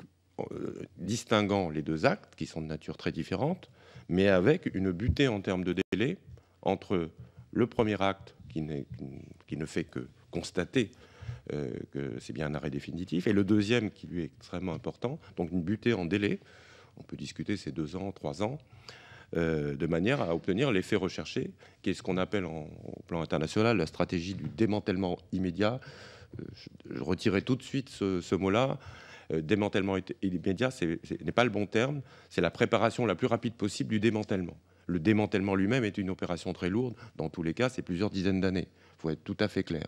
distinguant les deux actes, qui sont de nature très différente, mais avec une butée en termes de délai entre le premier acte, qui ne fait que constater que c'est bien un arrêt définitif, et le deuxième, qui lui est extrêmement important, donc une butée en délai, on peut discuter ces 2 ans, 3 ans, de manière à obtenir l'effet recherché, qui est ce qu'on appelle au plan international la stratégie du démantèlement immédiat. Je retirerai tout de suite ce mot-là. Démantèlement immédiat, ce n'est pas le bon terme, c'est la préparation la plus rapide possible du démantèlement. Le démantèlement lui-même est une opération très lourde. Dans tous les cas, c'est plusieurs dizaines d'années. Il faut être tout à fait clair.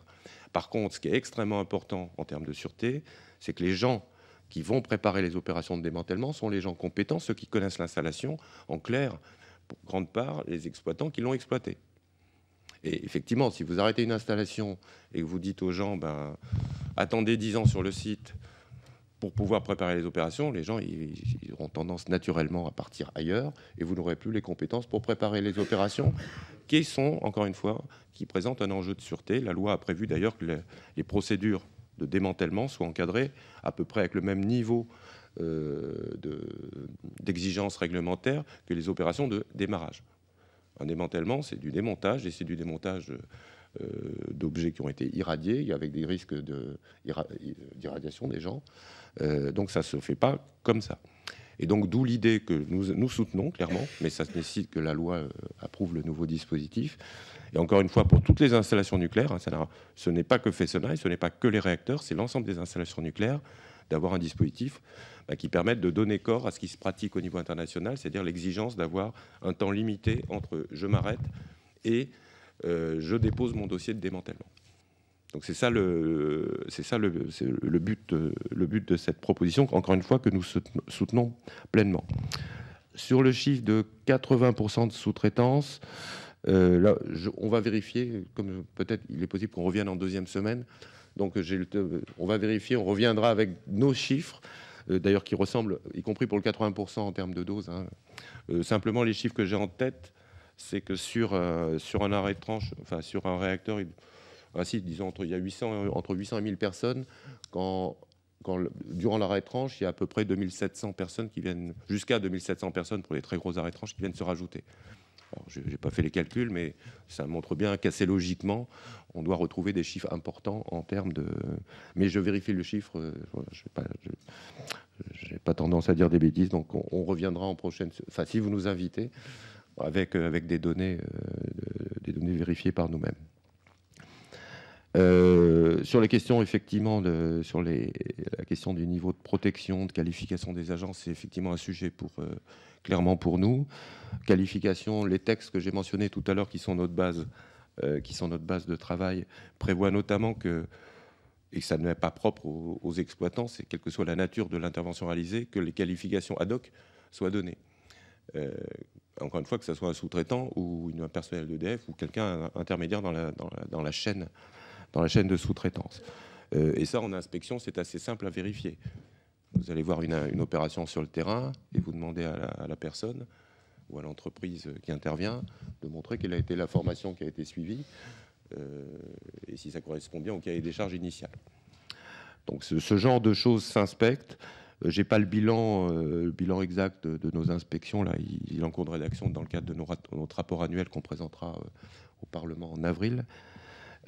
Par contre, ce qui est extrêmement important en termes de sûreté, c'est que les gens qui vont préparer les opérations de démantèlement sont les gens compétents, ceux qui connaissent l'installation, en clair, pour grande part, les exploitants qui l'ont exploitée. Et effectivement, si vous arrêtez une installation et que vous dites aux gens, attendez 10 ans sur le site pour pouvoir préparer les opérations, les gens ils auront tendance naturellement à partir ailleurs et vous n'aurez plus les compétences pour préparer les opérations qui sont, encore une fois, qui présentent un enjeu de sûreté. La loi a prévu d'ailleurs que les procédures de démantèlement soient encadrées à peu près avec le même niveau d'exigence réglementaire que les opérations de démarrage. Un démantèlement, c'est du démontage, et c'est du démontage d'objets qui ont été irradiés, avec des risques d'irradiation des gens. Donc ça ne se fait pas comme ça. Et donc d'où l'idée que nous soutenons clairement, mais ça nécessite que la loi approuve le nouveau dispositif. Et encore une fois, pour toutes les installations nucléaires, ce n'est pas que Fessenheim, ce n'est pas que les réacteurs, c'est l'ensemble des installations nucléaires, d'avoir un dispositif qui permette de donner corps à ce qui se pratique au niveau international, c'est-à-dire l'exigence d'avoir un temps limité entre je m'arrête et je dépose mon dossier de démantèlement. Donc c'est ça le but de cette proposition, encore une fois, que nous soutenons pleinement. Sur le chiffre de 80% de sous-traitance, là, on va vérifier, comme peut-être il est possible qu'on revienne en deuxième semaine. Donc on va vérifier, on reviendra avec nos chiffres, d'ailleurs qui ressemblent, y compris pour le 80% en termes de doses. Simplement, les chiffres que j'ai en tête, c'est que sur un arrêt de tranche, enfin sur un réacteur, disons il y a entre 800 et 1000 personnes. Durant l'arrêt de tranche, il y a à peu près 2700 personnes qui viennent, jusqu'à 2700 personnes pour les très gros arrêts de tranche qui viennent se rajouter. Je n'ai pas fait les calculs, mais ça montre bien qu'assez logiquement, on doit retrouver des chiffres importants en termes de... Mais je vérifie le chiffre, je n'ai pas tendance à dire des bêtises, donc on reviendra en prochaine... Enfin, si vous nous invitez, avec des données vérifiées par nous-mêmes. Sur les questions, effectivement, la question du niveau de protection, de qualification des agents, c'est effectivement un sujet clairement pour nous. Qualification, les textes que j'ai mentionnés tout à l'heure, qui sont notre base de travail, prévoient notamment que, et ça n'est pas propre aux exploitants, c'est quelle que soit la nature de l'intervention réalisée, que les qualifications ad hoc soient données. Encore une fois, que ce soit un sous-traitant ou un personnel d'EDF ou quelqu'un intermédiaire dans la chaîne de sous-traitance. Et ça, en inspection, c'est assez simple à vérifier. Vous allez voir une opération sur le terrain et vous demandez à la personne ou à l'entreprise qui intervient de montrer quelle a été la formation qui a été suivie et si ça correspond bien au cahier des charges initial. Donc ce genre de choses s'inspectent. Je n'ai pas le bilan exact de nos inspections. Là, il est en cours de rédaction dans le cadre de notre rapport annuel qu'on présentera au Parlement en avril.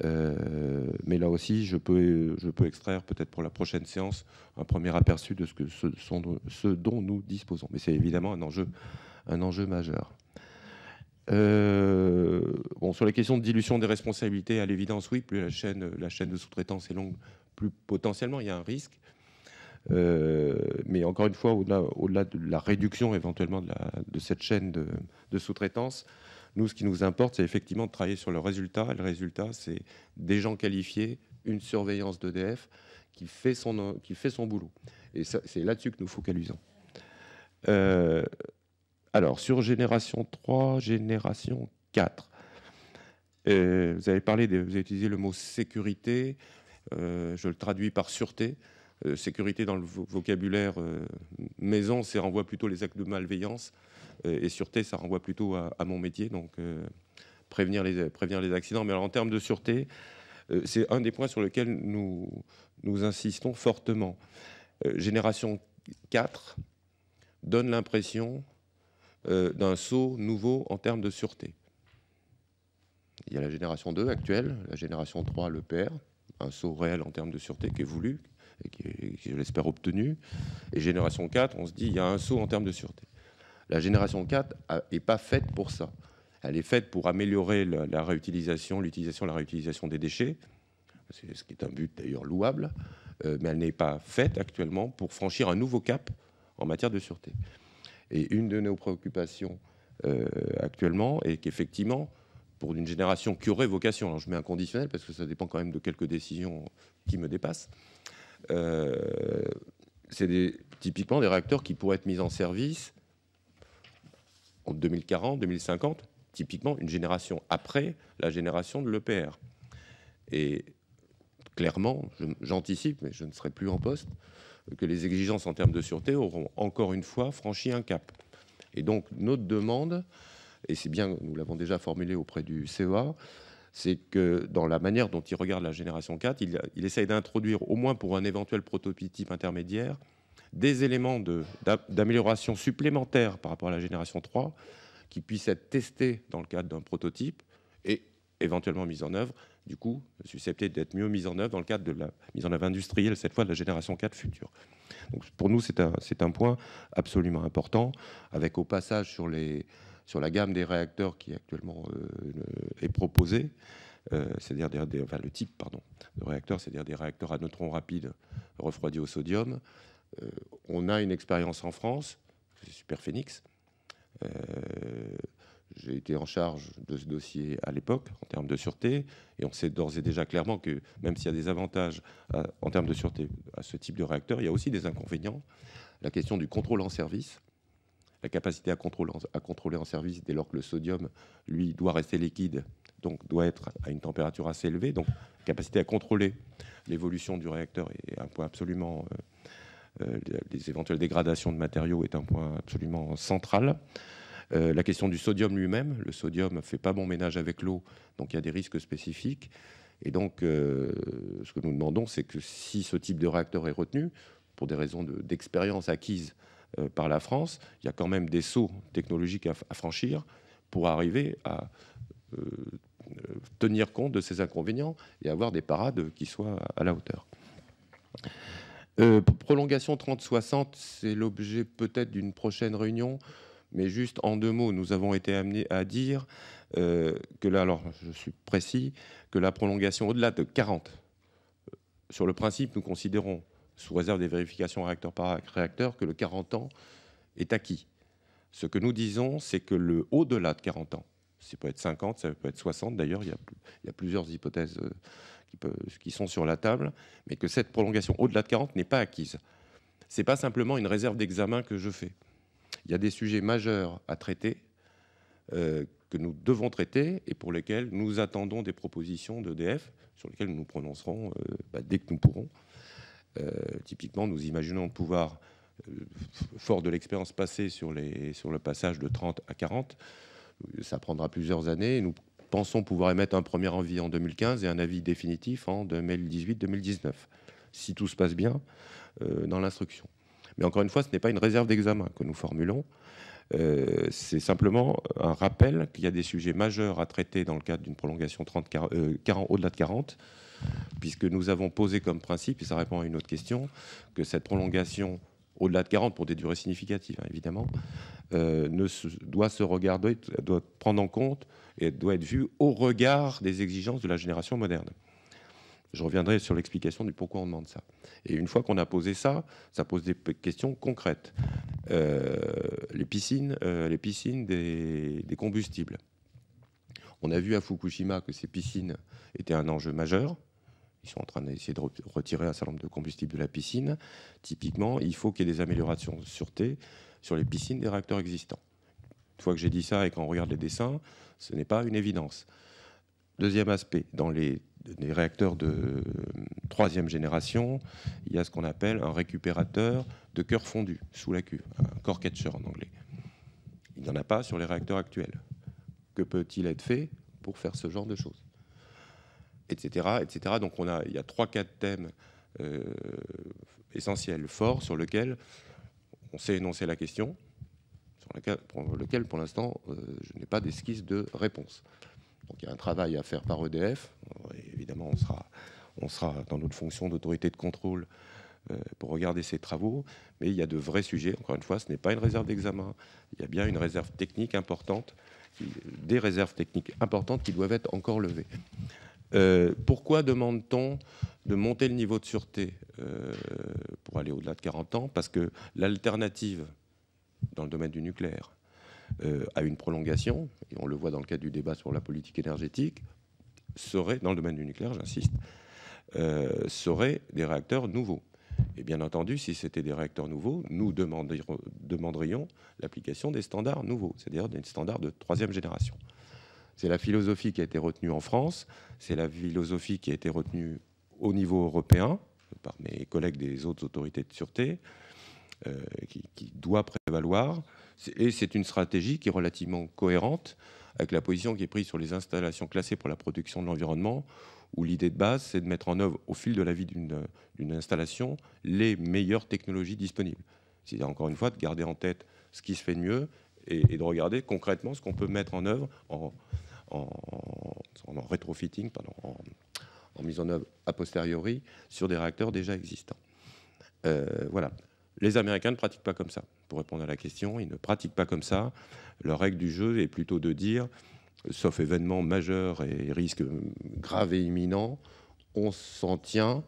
Mais là aussi, je peux extraire peut-être pour la prochaine séance un premier aperçu de ce dont nous disposons. Mais c'est évidemment un enjeu majeur. Sur les questions de dilution des responsabilités, à l'évidence, oui, plus la chaîne de sous-traitance est longue, plus potentiellement il y a un risque. Mais encore une fois, au-delà de la réduction éventuellement de cette chaîne de sous-traitance, nous, ce qui nous importe, c'est effectivement de travailler sur le résultat. Et le résultat, c'est des gens qualifiés, une surveillance d'EDF qui fait son boulot. Et c'est là-dessus que nous focalisons. Alors, sur génération 3, génération 4, vous avez utilisé le mot sécurité. Je le traduis par sûreté. Sécurité dans le vocabulaire maison, ça renvoie plutôt les actes de malveillance. Et sûreté, ça renvoie plutôt à mon métier. Donc, prévenir les accidents. Mais alors, en termes de sûreté, c'est un des points sur lesquels nous insistons fortement. Génération 4 donne l'impression d'un saut nouveau en termes de sûreté. Il y a la génération 2 actuelle, la génération 3, l'EPR, un saut réel en termes de sûreté qui est voulu et qui est, je l'espère, obtenu. Et génération 4, on se dit, il y a un saut en termes de sûreté. La génération 4 n'est pas faite pour ça. Elle est faite pour améliorer la réutilisation, la réutilisation des déchets, c'est ce qui est un but d'ailleurs louable, mais elle n'est pas faite actuellement pour franchir un nouveau cap en matière de sûreté. Et une de nos préoccupations actuellement est qu'effectivement, pour une génération qui aurait vocation, alors je mets un conditionnel parce que ça dépend quand même de quelques décisions qui me dépassent, c'est typiquement des réacteurs qui pourraient être mis en service en 2040, 2050, typiquement une génération après la génération de l'EPR. Et clairement, j'anticipe, mais je ne serai plus en poste, que les exigences en termes de sûreté auront encore une fois franchi un cap. Et donc notre demande, et c'est bien, nous l'avons déjà formulé auprès du CEA, c'est que dans la manière dont il regarde la génération 4, il essaye d'introduire, au moins pour un éventuel prototype intermédiaire, des éléments d'amélioration supplémentaires par rapport à la génération 3 qui puissent être testés dans le cadre d'un prototype et éventuellement mis en œuvre, du coup, susceptibles d'être mieux mis en œuvre dans le cadre de la mise en œuvre industrielle, cette fois de la génération 4 future. Donc, pour nous, c'est un point absolument important, avec au passage sur la gamme des réacteurs qui actuellement est proposée, c'est-à-dire le type de réacteurs, c'est-à-dire des réacteurs à neutrons rapides refroidis au sodium. On a une expérience en France, c'est Superphénix. J'ai été en charge de ce dossier à l'époque en termes de sûreté, et on sait d'ores et déjà clairement que même s'il y a des avantages en termes de sûreté à ce type de réacteur, il y a aussi des inconvénients. La question du contrôle en service, la capacité à contrôler en service dès lors que le sodium, lui, doit rester liquide, donc doit être à une température assez élevée, donc capacité à contrôler l'évolution du réacteur est un point absolument... les éventuelles dégradations de matériaux est un point absolument central. La question du sodium lui-même, le sodium ne fait pas bon ménage avec l'eau, donc il y a des risques spécifiques. Et donc, ce que nous demandons, c'est que si ce type de réacteur est retenu, pour des raisons d'expérience acquises par la France, il y a quand même des sauts technologiques à franchir pour arriver à tenir compte de ces inconvénients et avoir des parades qui soient à la hauteur. Prolongation 30-60, c'est l'objet peut-être d'une prochaine réunion. Mais juste en 2 mots, nous avons été amenés à dire que là, alors je suis précis, que la prolongation au-delà de 40, sur le principe, nous considérons, sous réserve des vérifications réacteur par réacteur, que le 40 ans est acquis. Ce que nous disons, c'est que le au-delà de 40 ans, ça peut être 50, ça peut être 60, d'ailleurs, il y a plusieurs hypothèses qui sont sur la table, mais que cette prolongation au-delà de 40 n'est pas acquise. Ce n'est pas simplement une réserve d'examen que je fais. Il y a des sujets majeurs à traiter, que nous devons traiter et pour lesquels nous attendons des propositions d'EDF, sur lesquelles nous nous prononcerons dès que nous pourrons. Typiquement, nous imaginons pouvoir, fort de l'expérience passée sur le passage de 30 à 40, ça prendra plusieurs années. Nous pensons pouvoir émettre un premier avis en 2015 et un avis définitif en 2018-2019, si tout se passe bien dans l'instruction. Mais encore une fois, ce n'est pas une réserve d'examen que nous formulons. C'est simplement un rappel qu'il y a des sujets majeurs à traiter dans le cadre d'une prolongation au-delà de 40, puisque nous avons posé comme principe, et ça répond à une autre question, que cette prolongation au-delà de 40, pour des durées significatives, hein, évidemment, doit se regarder, doit prendre en compte et doit être vue au regard des exigences de la génération moderne. Je reviendrai sur l'explication du pourquoi on demande ça. Et une fois qu'on a posé ça, ça pose des questions concrètes. Les piscines des combustibles. On a vu à Fukushima que ces piscines étaient un enjeu majeur. Ils sont en train d'essayer de retirer un certain nombre de combustibles de la piscine. Typiquement, il faut qu'il y ait des améliorations de sûreté sur les piscines des réacteurs existants. Une fois que j'ai dit ça et qu'on regarde les dessins, ce n'est pas une évidence. Deuxième aspect, dans les réacteurs de 3e génération, il y a ce qu'on appelle un récupérateur de cœur fondu sous la cuve, un core catcher en anglais. Il n'y en a pas sur les réacteurs actuels. Que peut-il être fait pour faire ce genre de choses, etc., etc. Donc il y a 3-4 thèmes essentiels, forts, sur lesquels on sait énoncer la question, pour lequel, pour l'instant, je n'ai pas d'esquisse de réponse. Donc il y a un travail à faire par EDF. Et évidemment, on sera dans notre fonction d'autorité de contrôle pour regarder ces travaux. Mais il y a de vrais sujets. Encore une fois, ce n'est pas une réserve d'examen. Il y a bien une réserve technique importante, des réserves techniques importantes qui doivent être encore levées. Pourquoi demande-t-on de monter le niveau de sûreté pour aller au-delà de 40 ans? Parce que l'alternative dans le domaine du nucléaire à une prolongation, et on le voit dans le cadre du débat sur la politique énergétique, serait, dans le domaine du nucléaire, j'insiste, seraient des réacteurs nouveaux. Et bien entendu, si c'était des réacteurs nouveaux, nous demanderions l'application des standards nouveaux, c'est-à-dire des standards de 3e génération. C'est la philosophie qui a été retenue en France, c'est la philosophie qui a été retenue au niveau européen par mes collègues des autres autorités de sûreté, qui doit prévaloir. Et c'est une stratégie qui est relativement cohérente avec la position qui est prise sur les installations classées pour la protection de l'environnement, où l'idée de base, c'est de mettre en œuvre, au fil de la vie d'une installation, les meilleures technologies disponibles. C'est-à-dire, encore une fois, de garder en tête ce qui se fait de mieux et de regarder concrètement ce qu'on peut mettre en œuvre en rétrofitting, en mise en œuvre a posteriori sur des réacteurs déjà existants. Voilà. Les Américains ne pratiquent pas comme ça. Pour répondre à la question, ils ne pratiquent pas comme ça. Leur règle du jeu est plutôt de dire, sauf événement majeur et risque grave et imminent, on s'en tient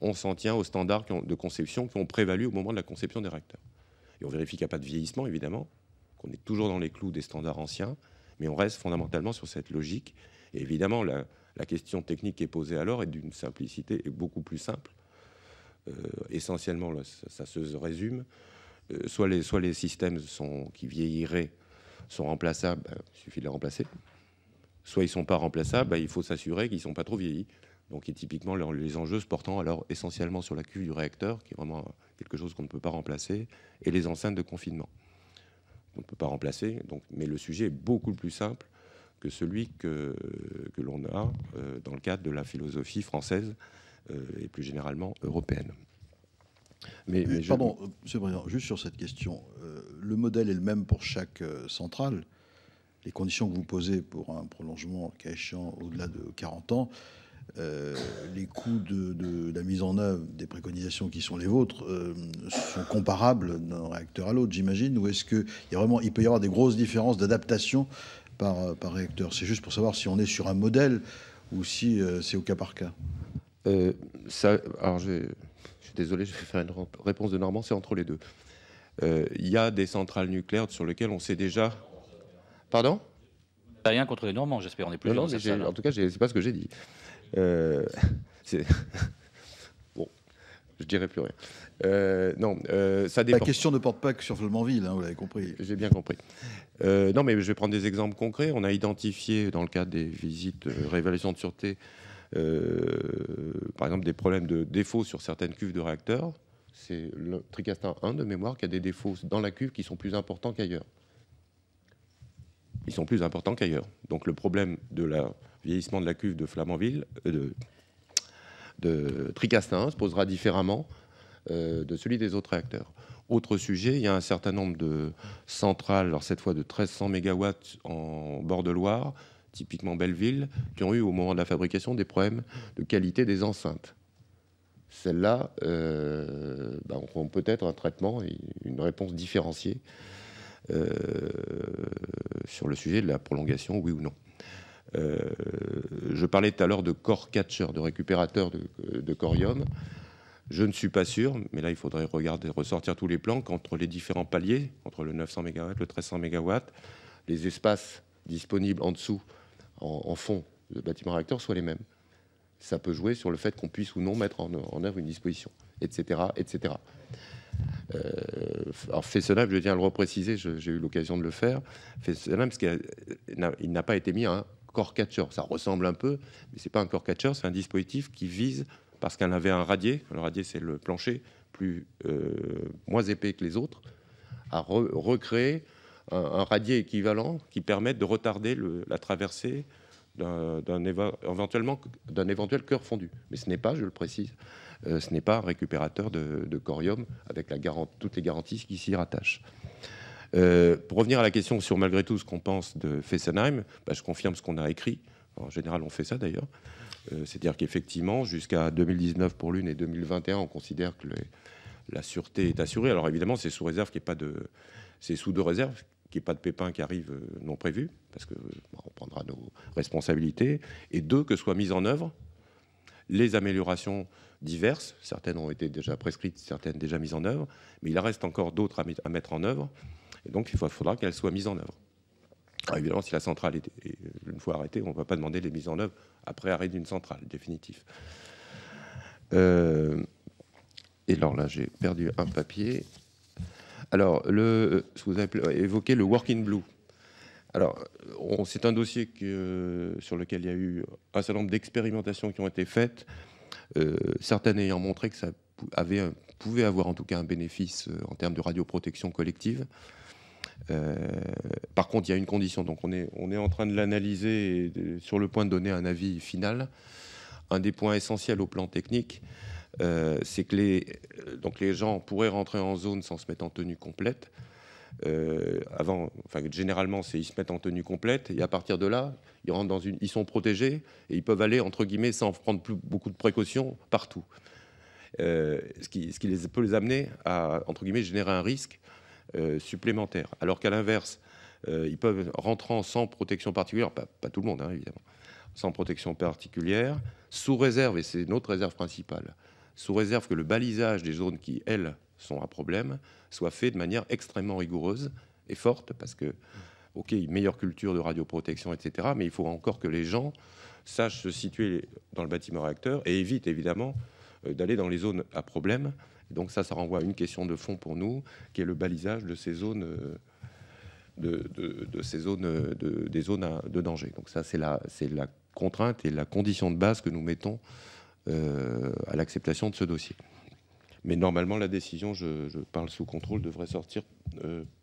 aux standards de conception qui ont prévalu au moment de la conception des réacteurs. Et on vérifie qu'il n'y a pas de vieillissement, évidemment, qu'on est toujours dans les clous des standards anciens, mais on reste fondamentalement sur cette logique. Et évidemment, la question technique qui est posée alors est d'une simplicité et beaucoup plus simple. Essentiellement, là, ça se résume. Soit les systèmes qui vieilliraient sont remplaçables, il suffit de les remplacer. Soit ils ne sont pas remplaçables, il faut s'assurer qu'ils ne sont pas trop vieillis. Donc, et typiquement, les enjeux se portant alors essentiellement sur la cuve du réacteur, qui est vraiment quelque chose qu'on ne peut pas remplacer, et les enceintes de confinement. On ne peut pas remplacer, mais le sujet est beaucoup plus simple que celui que l'on a dans le cadre de la philosophie française et plus généralement européenne. Pardon, Monsieur le Président, juste sur cette question, le modèle est le même pour chaque centrale. Les conditions que vous posez pour un prolongement, cas échéant, au-delà de 40 ans, les coûts de la mise en œuvre des préconisations qui sont les vôtres sont comparables d'un réacteur à l'autre, j'imagine, ou est-ce qu'il peut y avoir des grosses différences d'adaptation par réacteur? C'est juste pour savoir si on est sur un modèle ou si c'est au cas par cas. Alors, je suis désolé, je vais faire une réponse de Normand, c'est entre les deux. Il y a des centrales nucléaires sur lesquelles on sait déjà... Pardon? Rien contre les Normands, j'espère. On est plus non, mais en tout cas, c'est pas ce que j'ai dit. Bon, je dirais plus rien. Non, ça dépend. La question ne porte pas que sur Flamanville, vous l'avez compris. J'ai bien compris. Non, mais je vais prendre des exemples concrets. On a identifié, dans le cadre des visites révélations de sûreté, par exemple, des problèmes de défauts sur certaines cuves de réacteurs. C'est le Tricastin 1 de mémoire qui a des défauts dans la cuve qui sont plus importants qu'ailleurs. Ils sont plus importants qu'ailleurs. Donc le problème de la vieillissement de la cuve de Flamanville, de Tricastin 1, se posera différemment de celui des autres réacteurs. Autre sujet, il y a un certain nombre de centrales, alors cette fois de 1300 MW en bord de Loire, typiquement Belleville, qui ont eu au moment de la fabrication des problèmes de qualité des enceintes. Celles-là ont peut-être un traitement et une réponse différenciée sur le sujet de la prolongation, oui ou non. Je parlais tout à l'heure de core catcher, de récupérateur de corium. Je ne suis pas sûr, mais là il faudrait ressortir tous les plans qu'entre les différents paliers, entre le 900 MW, le 1300 MW, les espaces disponibles en dessous, en fond de bâtiment réacteur, soient les mêmes. Ça peut jouer sur le fait qu'on puisse ou non mettre en œuvre une disposition, etc. etc. Alors Fessenheim, je tiens à le repréciser, j'ai eu l'occasion de le faire. Fessenheim, parce qu'il n'a pas été mis un core catcher. Ça ressemble un peu, mais c'est pas un core catcher, c'est un dispositif qui vise, parce qu'elle avait un radier, le radier c'est le plancher, moins épais que les autres, à recréer un radier équivalent qui permette de retarder la traversée d'un éventuel cœur fondu. Mais ce n'est pas, je le précise, ce n'est pas un récupérateur de corium avec toutes les garanties qui s'y rattachent. Pour revenir à la question sur malgré tout ce qu'on pense de Fessenheim, je confirme ce qu'on a écrit. En général, on fait ça d'ailleurs. C'est-à-dire qu'effectivement, jusqu'à 2019 pour l'une et 2021, on considère que la sûreté est assurée. Alors évidemment, c'est sous réserve qu'il n'y ait pas de... C'est sous deux réserves, qu'il n'y ait pas de pépins qui arrivent non prévus, parce que on prendra nos responsabilités. Et deux, que soient mises en œuvre les améliorations diverses. Certaines ont été déjà prescrites, certaines déjà mises en œuvre, mais il en reste encore d'autres à mettre en œuvre. Et donc, il faudra qu'elles soient mises en œuvre. Alors, évidemment, si la centrale est une fois arrêtée, on ne va pas demander les mises en œuvre après arrêt d'une centrale, définitif. Et alors là, j'ai perdu un papier. Alors, vous avez évoqué le Working Blue. Alors, c'est un dossier sur lequel il y a eu un certain nombre d'expérimentations qui ont été faites, certaines ayant montré que ça pouvait avoir en tout cas un bénéfice en termes de radioprotection collective. Par contre, il y a une condition, donc on est en train de l'analyser et sur le point de donner un avis final. Un des points essentiels au plan technique, c'est que les gens pourraient rentrer en zone sans se mettre en tenue complète. Généralement, ils se mettent en tenue complète et à partir de là, ils rentrent ils sont protégés et ils peuvent aller entre guillemets sans prendre beaucoup de précautions partout. Ce qui peut les amener à entre guillemets générer un risque supplémentaire. Alors qu'à l'inverse, ils peuvent rentrer sans protection particulière, pas tout le monde évidemment, sans protection particulière, sous réserve, et c'est notre réserve principale, sous réserve que le balisage des zones qui, elles, sont à problème, soit fait de manière extrêmement rigoureuse et forte, parce que, ok, meilleure culture de radioprotection, etc., mais il faut encore que les gens sachent se situer dans le bâtiment réacteur et évitent évidemment d'aller dans les zones à problème. Donc ça renvoie à une question de fond pour nous, qui est le balisage de ces zones, des zones de danger. Donc ça, c'est la contrainte et la condition de base que nous mettons à l'acceptation de ce dossier. Mais normalement, la décision, je parle sous contrôle, devrait sortir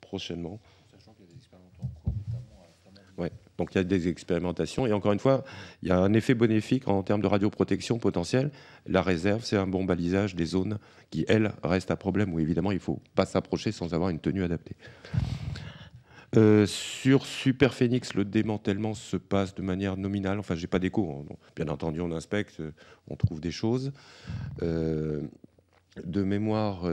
prochainement. Sachant qu'il y a des expérimentations en cours, notamment à Flamanville. Ouais. Donc il y a des expérimentations. Et encore une fois, il y a un effet bénéfique en termes de radioprotection potentielle. La réserve, c'est un bon balisage des zones qui, elles, restent à problème, où évidemment, il ne faut pas s'approcher sans avoir une tenue adaptée. Sur Superphénix, le démantèlement se passe de manière nominale. Enfin, je n'ai pas d'écho. Bien entendu, on inspecte, on trouve des choses. De mémoire,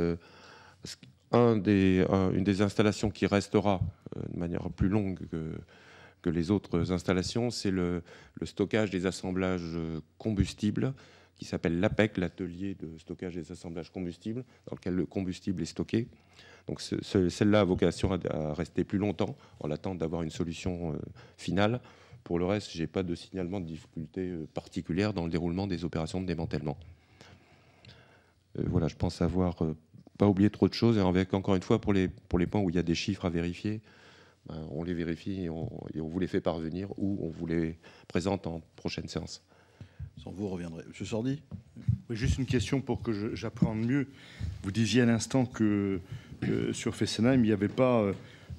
une des installations qui restera de manière plus longue que les autres installations, c'est le stockage des assemblages combustibles, qui s'appelle l'APEC, l'atelier de stockage des assemblages combustibles, dans lequel le combustible est stocké. Donc celle-là a vocation à rester plus longtemps, en l'attente d'avoir une solution finale. Pour le reste, je n'ai pas de signalement de difficultés particulières dans le déroulement des opérations de démantèlement. Voilà, je pense avoir pas oublié trop de choses. Et avec, encore une fois, pour les points où il y a des chiffres à vérifier, on les vérifie et on vous les fait parvenir ou on vous les présente en prochaine séance. Sans vous reviendrez. Monsieur Sordi. Oui, juste une question pour que j'apprenne mieux. Vous disiez à l'instant que sur Fessenheim, il n'y avait pas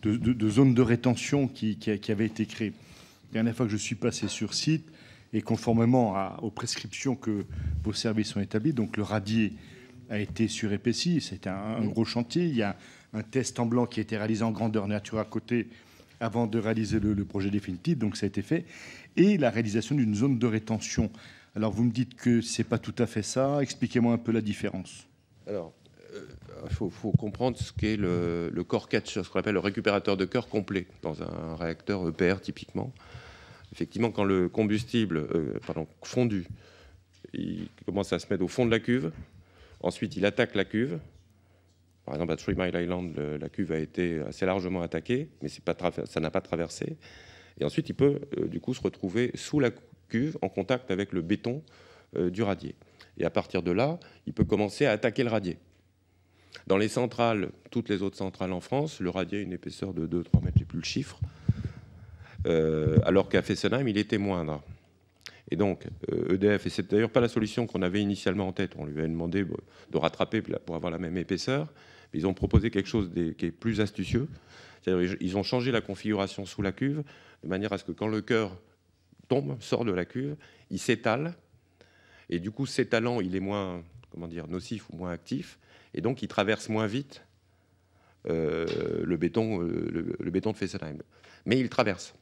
de zone de rétention qui avait été créée. La dernière fois que je suis passé sur site, et conformément aux prescriptions que vos services ont établies, donc le radier a été surépaissi. C'était un gros chantier. Il y a un test en blanc qui a été réalisé en grandeur nature à côté avant de réaliser le projet définitif. Donc ça a été fait. Et la réalisation d'une zone de rétention. Alors vous me dites que c'est pas tout à fait ça. Expliquez-moi un peu la différence. Alors, il faut comprendre ce qu'est le core catcher, ce qu'on appelle le récupérateur de cœur complet dans un réacteur EPR typiquement. Effectivement, quand le combustible fondu, il commence à se mettre au fond de la cuve. Ensuite, il attaque la cuve. Par exemple, à 3 Mile Island, la cuve a été assez largement attaquée, mais ça n'a pas traversé. Et ensuite, il peut du coup se retrouver sous la cuve en contact avec le béton du radier. Et à partir de là, il peut commencer à attaquer le radier. Dans les centrales, toutes les autres centrales en France, le radier a une épaisseur de 2-3 mètres, je n'ai plus le chiffre. Alors qu'à Fessenheim, il était moindre. Et donc, EDF, et c'est d'ailleurs pas la solution qu'on avait initialement en tête, on lui avait demandé de rattraper pour avoir la même épaisseur, mais ils ont proposé quelque chose qui est plus astucieux. C'est-à-dire ils ont changé la configuration sous la cuve, de manière à ce que quand le cœur tombe, sort de la cuve, il s'étale, et du coup, s'étalant, il est moins, comment dire, nocif ou moins actif, et donc il traverse moins vite le béton de Fessenheim. Mais il traverse.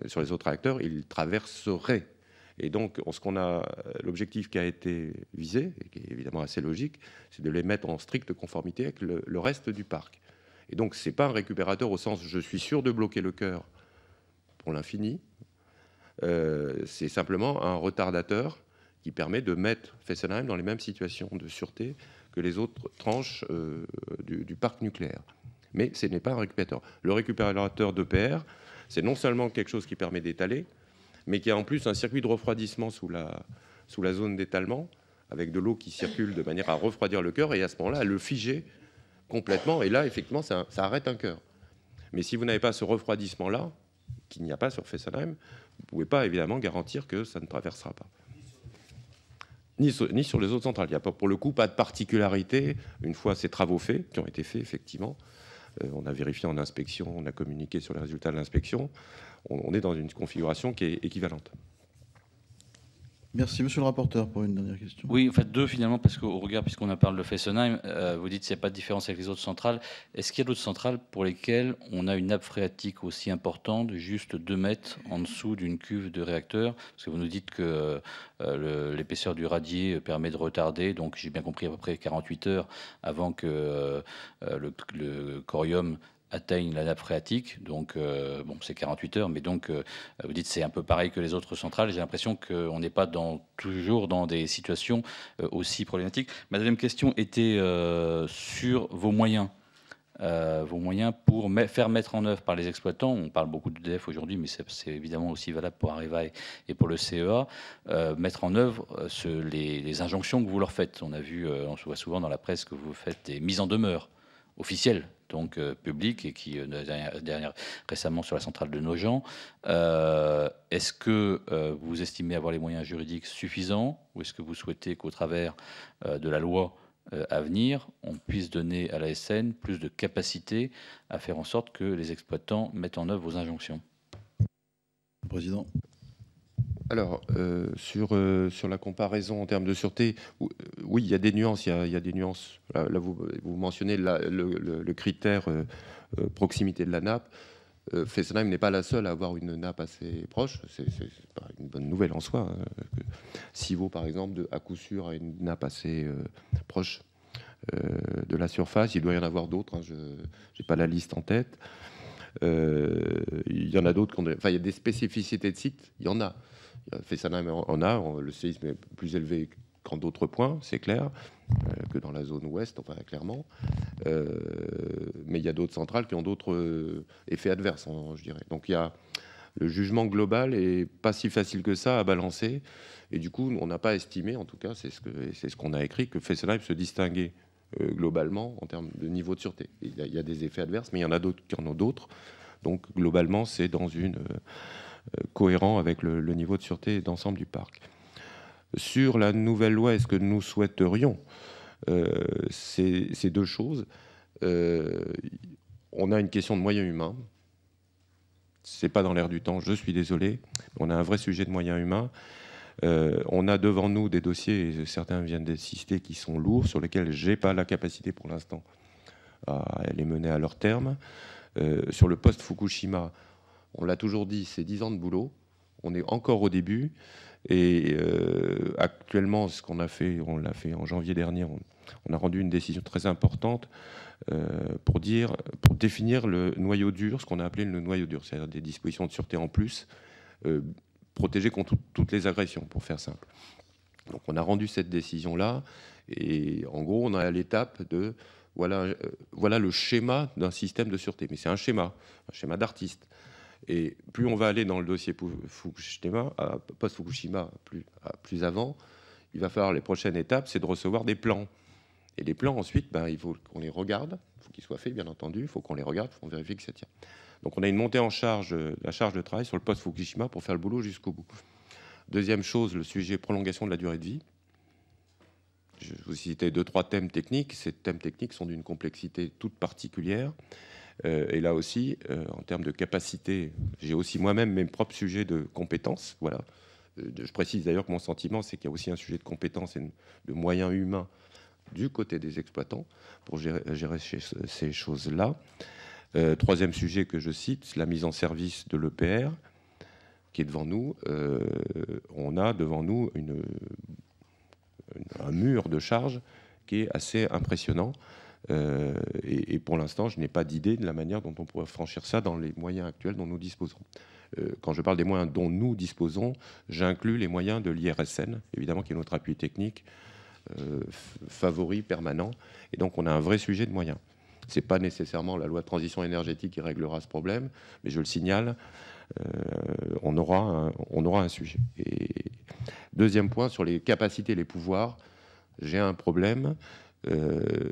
Sur les autres réacteurs, il traverserait. Et donc, l'objectif qui a été visé, et qui est évidemment assez logique, c'est de les mettre en stricte conformité avec le reste du parc. Et donc, ce n'est pas un récupérateur au sens je suis sûr de bloquer le cœur pour l'infini. C'est simplement un retardateur qui permet de mettre Fessenheim dans les mêmes situations de sûreté que les autres tranches du parc nucléaire. Mais ce n'est pas un récupérateur. Le récupérateur d'EPR, c'est non seulement quelque chose qui permet d'étaler, mais qui a en plus un circuit de refroidissement sous la zone d'étalement, avec de l'eau qui circule de manière à refroidir le cœur, et à ce moment-là, à le figer complètement. Et là, effectivement, ça arrête un cœur. Mais si vous n'avez pas ce refroidissement-là, qu'il n'y a pas sur Fessenheim, vous ne pouvez pas évidemment garantir que ça ne traversera pas. Ni sur les autres centrales. Il n'y a pas, pour le coup, pas de particularité. Une fois ces travaux faits, qui ont été faits effectivement, on a vérifié en inspection, on a communiqué sur les résultats de l'inspection, on est dans une configuration qui est équivalente. Merci, monsieur le rapporteur, pour une dernière question. Oui, en fait, deux finalement, parce qu'au regard, puisqu'on en parle de Fessenheim, vous dites qu'il n'y a pas de différence avec les autres centrales. Est-ce qu'il y a d'autres centrales pour lesquelles on a une nappe phréatique aussi importante, juste 2 mètres en dessous d'une cuve de réacteur? Parce que vous nous dites que l'épaisseur du radier permet de retarder, donc j'ai bien compris à peu près 48 heures avant que le corium atteignent la nappe phréatique, donc bon, c'est 48 heures, mais donc vous dites c'est un peu pareil que les autres centrales. J'ai l'impression qu'on n'est pas toujours dans des situations aussi problématiques. Ma deuxième question était sur vos moyens. Pour faire mettre en œuvre par les exploitants. On parle beaucoup d'EDF aujourd'hui, mais c'est évidemment aussi valable pour Areva et pour le CEA. Mettre en œuvre les injonctions que vous leur faites. On se voit souvent dans la presse que vous faites des mises en demeure officielles, donc publiques, et qui récemment sur la centrale de Nogent. Est-ce que vous estimez avoir les moyens juridiques suffisants, ou est-ce que vous souhaitez qu'au travers de la loi à venir, on puisse donner à l'ASN plus de capacité à faire en sorte que les exploitants mettent en œuvre vos injonctions? Président. Alors, sur la comparaison en termes de sûreté, oui, il y a des nuances. Il y a des nuances. Là, vous mentionnez le critère proximité de la nappe. Fessenheim n'est pas la seule à avoir une nappe assez proche. C'est pas une bonne nouvelle en soi. Civaux, par exemple, à coup sûr, a une nappe assez proche de la surface. Il doit y en avoir d'autres. Je n'ai pas la liste en tête. Il y en a d'autres. Enfin, il y a des spécificités de site. Il y en a. Fessenheim en a. Le séisme est plus élevé qu'en d'autres points, c'est clair, que dans la zone ouest, enfin clairement. Mais il y a d'autres centrales qui ont d'autres effets adverses, je dirais. Donc il y a le jugement global est pas si facile que ça à balancer. Et du coup, on n'a pas estimé, en tout cas, c'est ce qu'on a écrit, que Fessenheim se distinguait globalement en termes de niveau de sûreté. Il y a des effets adverses, mais il y en a d'autres qui en ont d'autres. Donc globalement, c'est dans une cohérent avec le niveau de sûreté d'ensemble du parc. Sur la nouvelle loi, est-ce que nous souhaiterions ces deux choses? On a une question de moyens humains. C'est pas dans l'air du temps, je suis désolé. On a un vrai sujet de moyens humains. On a devant nous des dossiers, et certains viennent d'insister, qui sont lourds, sur lesquels j'ai pas la capacité pour l'instant à les mener à leur terme. Sur le post-Fukushima, on l'a toujours dit, c'est 10 ans de boulot. On est encore au début. Et actuellement, ce qu'on a fait, on l'a fait en janvier dernier, on a rendu une décision très importante pour définir le noyau dur, ce qu'on a appelé le noyau dur, c'est-à-dire des dispositions de sûreté en plus, protégées contre toutes les agressions, pour faire simple. Donc on a rendu cette décision-là, et en gros, on est à l'étape de voilà le schéma d'un système de sûreté. Mais c'est un schéma d'artiste. Et plus on va aller dans le dossier post-Fukushima, plus avant, il va falloir, les prochaines étapes, c'est de recevoir des plans. Et les plans, ensuite, il faut qu'on les regarde, il faut qu'ils soient faits, bien entendu, il faut qu'on les regarde, il faut qu'on vérifie que ça tient. Donc on a une montée en charge, la charge de travail sur le post-Fukushima pour faire le boulot jusqu'au bout. Deuxième chose, le sujet prolongation de la durée de vie. Je vous citais 2-3 thèmes techniques. Ces thèmes techniques sont d'une complexité toute particulière. Et là aussi, en termes de capacité, j'ai aussi moi-même mes propres sujets de compétences. Voilà. Je précise d'ailleurs que mon sentiment, c'est qu'il y a aussi un sujet de compétences et de moyens humains du côté des exploitants pour gérer ces choses-là. Troisième sujet que je cite, c'est la mise en service de l'EPR qui est devant nous. On a devant nous un mur de charge qui est assez impressionnant. Et pour l'instant, je n'ai pas d'idée de la manière dont on pourrait franchir ça dans les moyens actuels dont nous disposons. Quand je parle des moyens dont nous disposons, j'inclus les moyens de l'IRSN, évidemment, qui est notre appui technique favori, permanent. Et donc, on a un vrai sujet de moyens. Ce n'est pas nécessairement la loi de transition énergétique qui réglera ce problème, mais je le signale, on aura un sujet. Et deuxième point, sur les capacités et les pouvoirs, j'ai un problème.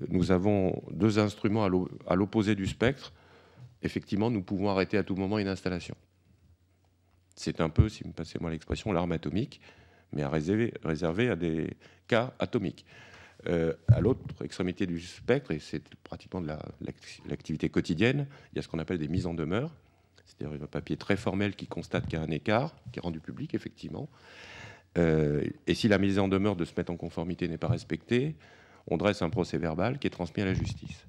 Nous avons deux instruments à l'opposé du spectre. Effectivement, nous pouvons arrêter à tout moment une installation. C'est un peu, si vous me passez-moi l'expression, l'arme atomique, mais réservé à des cas atomiques. À l'autre extrémité du spectre, et c'est pratiquement de l'activité quotidienne, il y a ce qu'on appelle des mises en demeure, c'est-à-dire un papier très formel qui constate qu'il y a un écart, qui est rendu public, effectivement. Et si la mise en demeure de se mettre en conformité n'est pas respectée, on dresse un procès-verbal qui est transmis à la justice.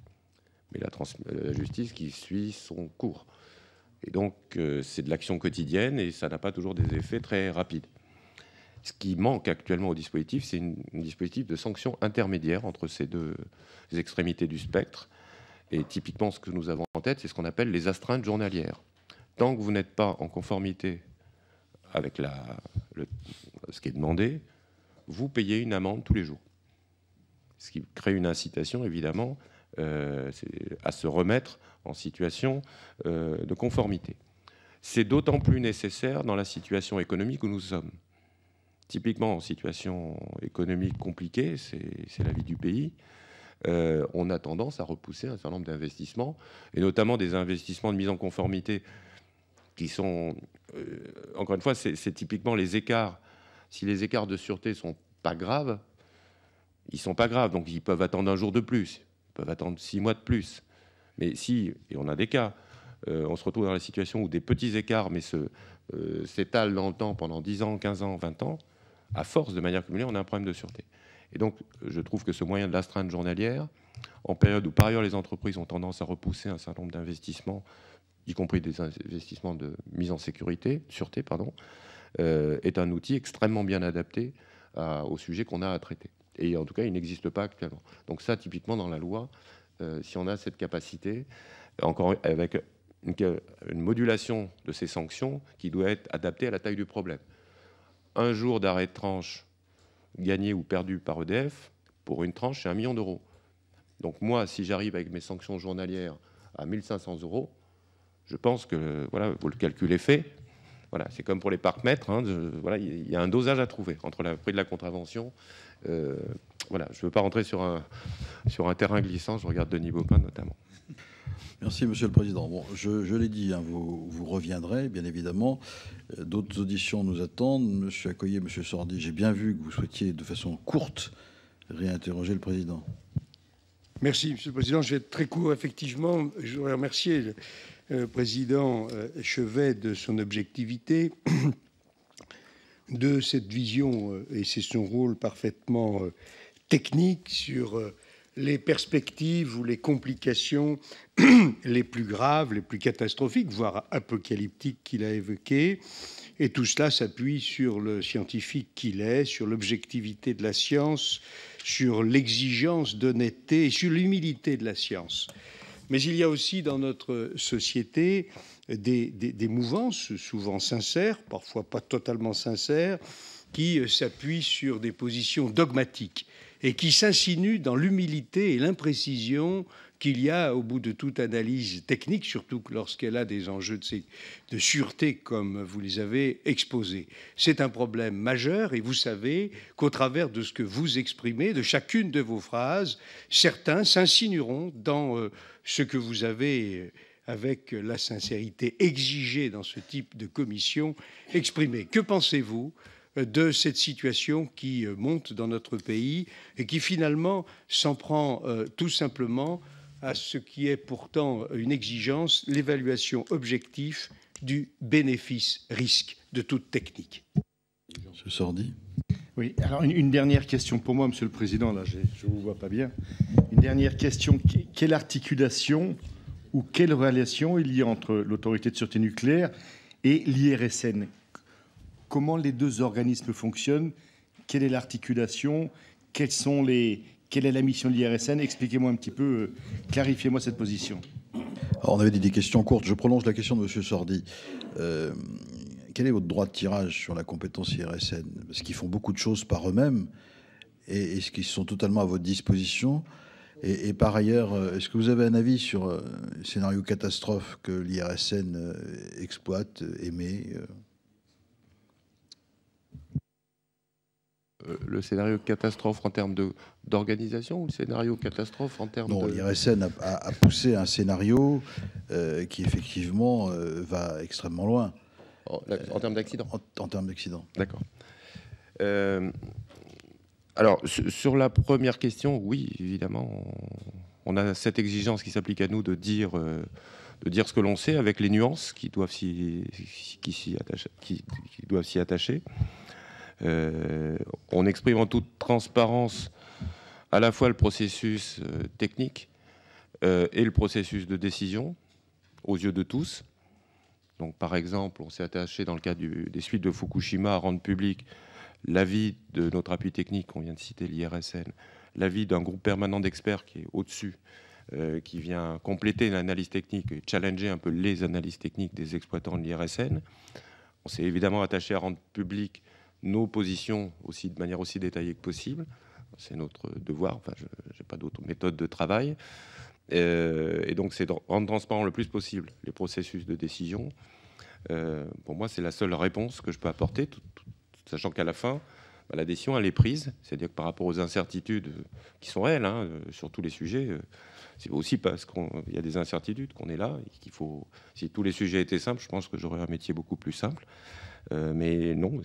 Mais la justice qui suit son cours. Et donc, c'est de l'action quotidienne et ça n'a pas toujours des effets très rapides. Ce qui manque actuellement au dispositif, c'est un dispositif de sanction intermédiaire entre ces deux extrémités du spectre. Et typiquement, ce que nous avons en tête, c'est ce qu'on appelle les astreintes journalières. Tant que vous n'êtes pas en conformité avec ce qui est demandé, vous payez une amende tous les jours. Ce qui crée une incitation, évidemment, à se remettre en situation de conformité. C'est d'autant plus nécessaire dans la situation économique où nous sommes. Typiquement, en situation économique compliquée, c'est la vie du pays, on a tendance à repousser un certain nombre d'investissements, et notamment des investissements de mise en conformité qui sont, encore une fois, c'est typiquement les écarts. Si les écarts de sûreté ne sont pas graves, ils ne sont pas graves, donc ils peuvent attendre un jour de plus, ils peuvent attendre 6 mois de plus. Mais si, et on a des cas, on se retrouve dans la situation où des petits écarts mais s'étalent dans le temps pendant 10 ans, 15 ans, 20 ans, à force, de manière cumulée, on a un problème de sûreté. Et donc, je trouve que ce moyen de l'astreinte journalière, en période où par ailleurs les entreprises ont tendance à repousser un certain nombre d'investissements, y compris des investissements de mise en sûreté, est un outil extrêmement bien adapté au sujet qu'on a à traiter. Et en tout cas, il n'existe pas actuellement. Donc ça, typiquement, dans la loi, si on a cette capacité, encore avec une modulation de ces sanctions qui doit être adaptée à la taille du problème. Un jour d'arrêt de tranche gagné ou perdu par EDF, pour une tranche, c'est 1 million d'euros. Donc moi, si j'arrive avec mes sanctions journalières à 1 500 €, je pense que, voilà, le calcul est fait. Voilà, c'est comme pour les parcs-mètres, hein, voilà, il y a un dosage à trouver entre le prix de la contravention. Voilà, je ne veux pas rentrer sur un terrain glissant, je regarde Denis Baupin notamment. Merci, Monsieur le Président. Bon, je l'ai dit, hein, vous reviendrez, bien évidemment. D'autres auditions nous attendent. Monsieur Accoyer, Monsieur Sordi, j'ai bien vu que vous souhaitiez, de façon courte, réinterroger le Président. Merci, Monsieur le Président. Je vais être très court, effectivement. Je voudrais remercier le Président Chevet de son objectivité, de cette vision, et c'est son rôle parfaitement technique sur les perspectives ou les complications les plus graves, les plus catastrophiques, voire apocalyptiques qu'il a évoquées. Et tout cela s'appuie sur le scientifique qu'il est, sur l'objectivité de la science, sur l'exigence d'honnêteté et sur l'humilité de la science. Mais il y a aussi dans notre société des mouvances, souvent sincères, parfois pas totalement sincères, qui s'appuient sur des positions dogmatiques et qui s'insinuent dans l'humilité et l'imprécision qu'il y a au bout de toute analyse technique, surtout lorsqu'elle a des enjeux de sûreté comme vous les avez exposés. C'est un problème majeur et vous savez qu'au travers de ce que vous exprimez, de chacune de vos phrases, certains s'insinueront dans ce que vous avez, avec la sincérité exigée dans ce type de commission, exprimé. Que pensez-vous de cette situation qui monte dans notre pays et qui finalement s'en prend tout simplement à ce qui est pourtant une exigence, l'évaluation objective du bénéfice-risque de toute technique. Monsieur Sordi. Oui, alors une dernière question pour moi, Monsieur le Président, là je ne vous vois pas bien. Une dernière question, quelle articulation ou quelle relation il y a entre l'Autorité de sûreté nucléaire et l'IRSN? Comment les deux organismes fonctionnent? Quelle est l'articulation? Quelle est la mission de l'IRSN? Expliquez-moi un petit peu, clarifiez-moi cette position. Alors on avait dit des questions courtes. Je prolonge la question de Monsieur Sordi. Quel est votre droit de tirage sur la compétence IRSN? Parce qu'ils font beaucoup de choses par eux-mêmes. Et est-ce qu'ils sont totalement à votre disposition? Et par ailleurs, est-ce que vous avez un avis sur le scénario catastrophe que l'IRSN exploite, émet? Le scénario catastrophe en termes d'organisation ou le scénario catastrophe en termes Non, l'IRSN a poussé un scénario qui effectivement va extrêmement loin. En termes d'accident. En termes d'accident. D'accord. Alors, sur la première question, oui, évidemment, on a cette exigence qui s'applique à nous de dire ce que l'on sait avec les nuances qui doivent s'y attacher. On exprime en toute transparence à la fois le processus technique et le processus de décision aux yeux de tous. Donc, par exemple, on s'est attaché dans le cadre des suites de Fukushima à rendre public l'avis de notre appui technique, on vient de citer l'IRSN, l'avis d'un groupe permanent d'experts qui est au-dessus, qui vient compléter l'analyse technique et challenger un peu les analyses techniques des exploitants de l'IRSN. On s'est évidemment attaché à rendre public nos positions aussi de manière aussi détaillée que possible. C'est notre devoir, enfin, je n'ai pas d'autre méthode de travail. Et donc, c'est de rendre transparent le plus possible les processus de décision. Pour moi, c'est la seule réponse que je peux apporter, sachant qu'à la fin, la décision, elle est prise. C'est-à-dire que par rapport aux incertitudes qui sont réelles sur tous les sujets, c'est aussi parce qu'il y a des incertitudes qu'on est là. Et qu'il faut, si tous les sujets étaient simples, je pense que j'aurais un métier beaucoup plus simple. Mais non,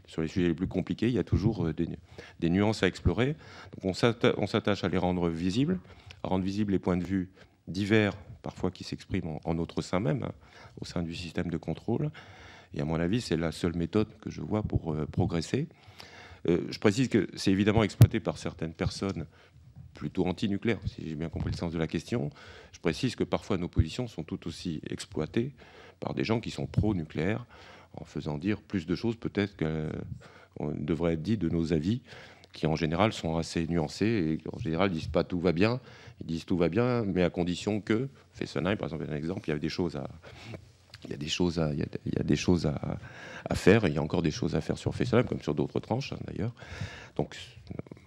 sur les sujets les plus compliqués, il y a toujours des nuances à explorer. Donc on s'attache à les rendre visibles, à rendre visibles les points de vue divers, parfois qui s'expriment en notre sein même, au sein du système de contrôle. Et à mon avis, c'est la seule méthode que je vois pour progresser. Je précise que c'est évidemment exploité par certaines personnes plutôt anti-nucléaires, si j'ai bien compris le sens de la question. Je précise que parfois nos positions sont tout aussi exploitées par des gens qui sont pro-nucléaires, en faisant dire plus de choses peut-être qu'on devrait être dit de nos avis, qui en général sont assez nuancés et en général disent pas tout va bien, ils disent tout va bien, mais à condition que, Fessenheim par exemple, un exemple, il y a des choses à faire, et il y a encore des choses à faire sur Fessenheim, comme sur d'autres tranches d'ailleurs. Donc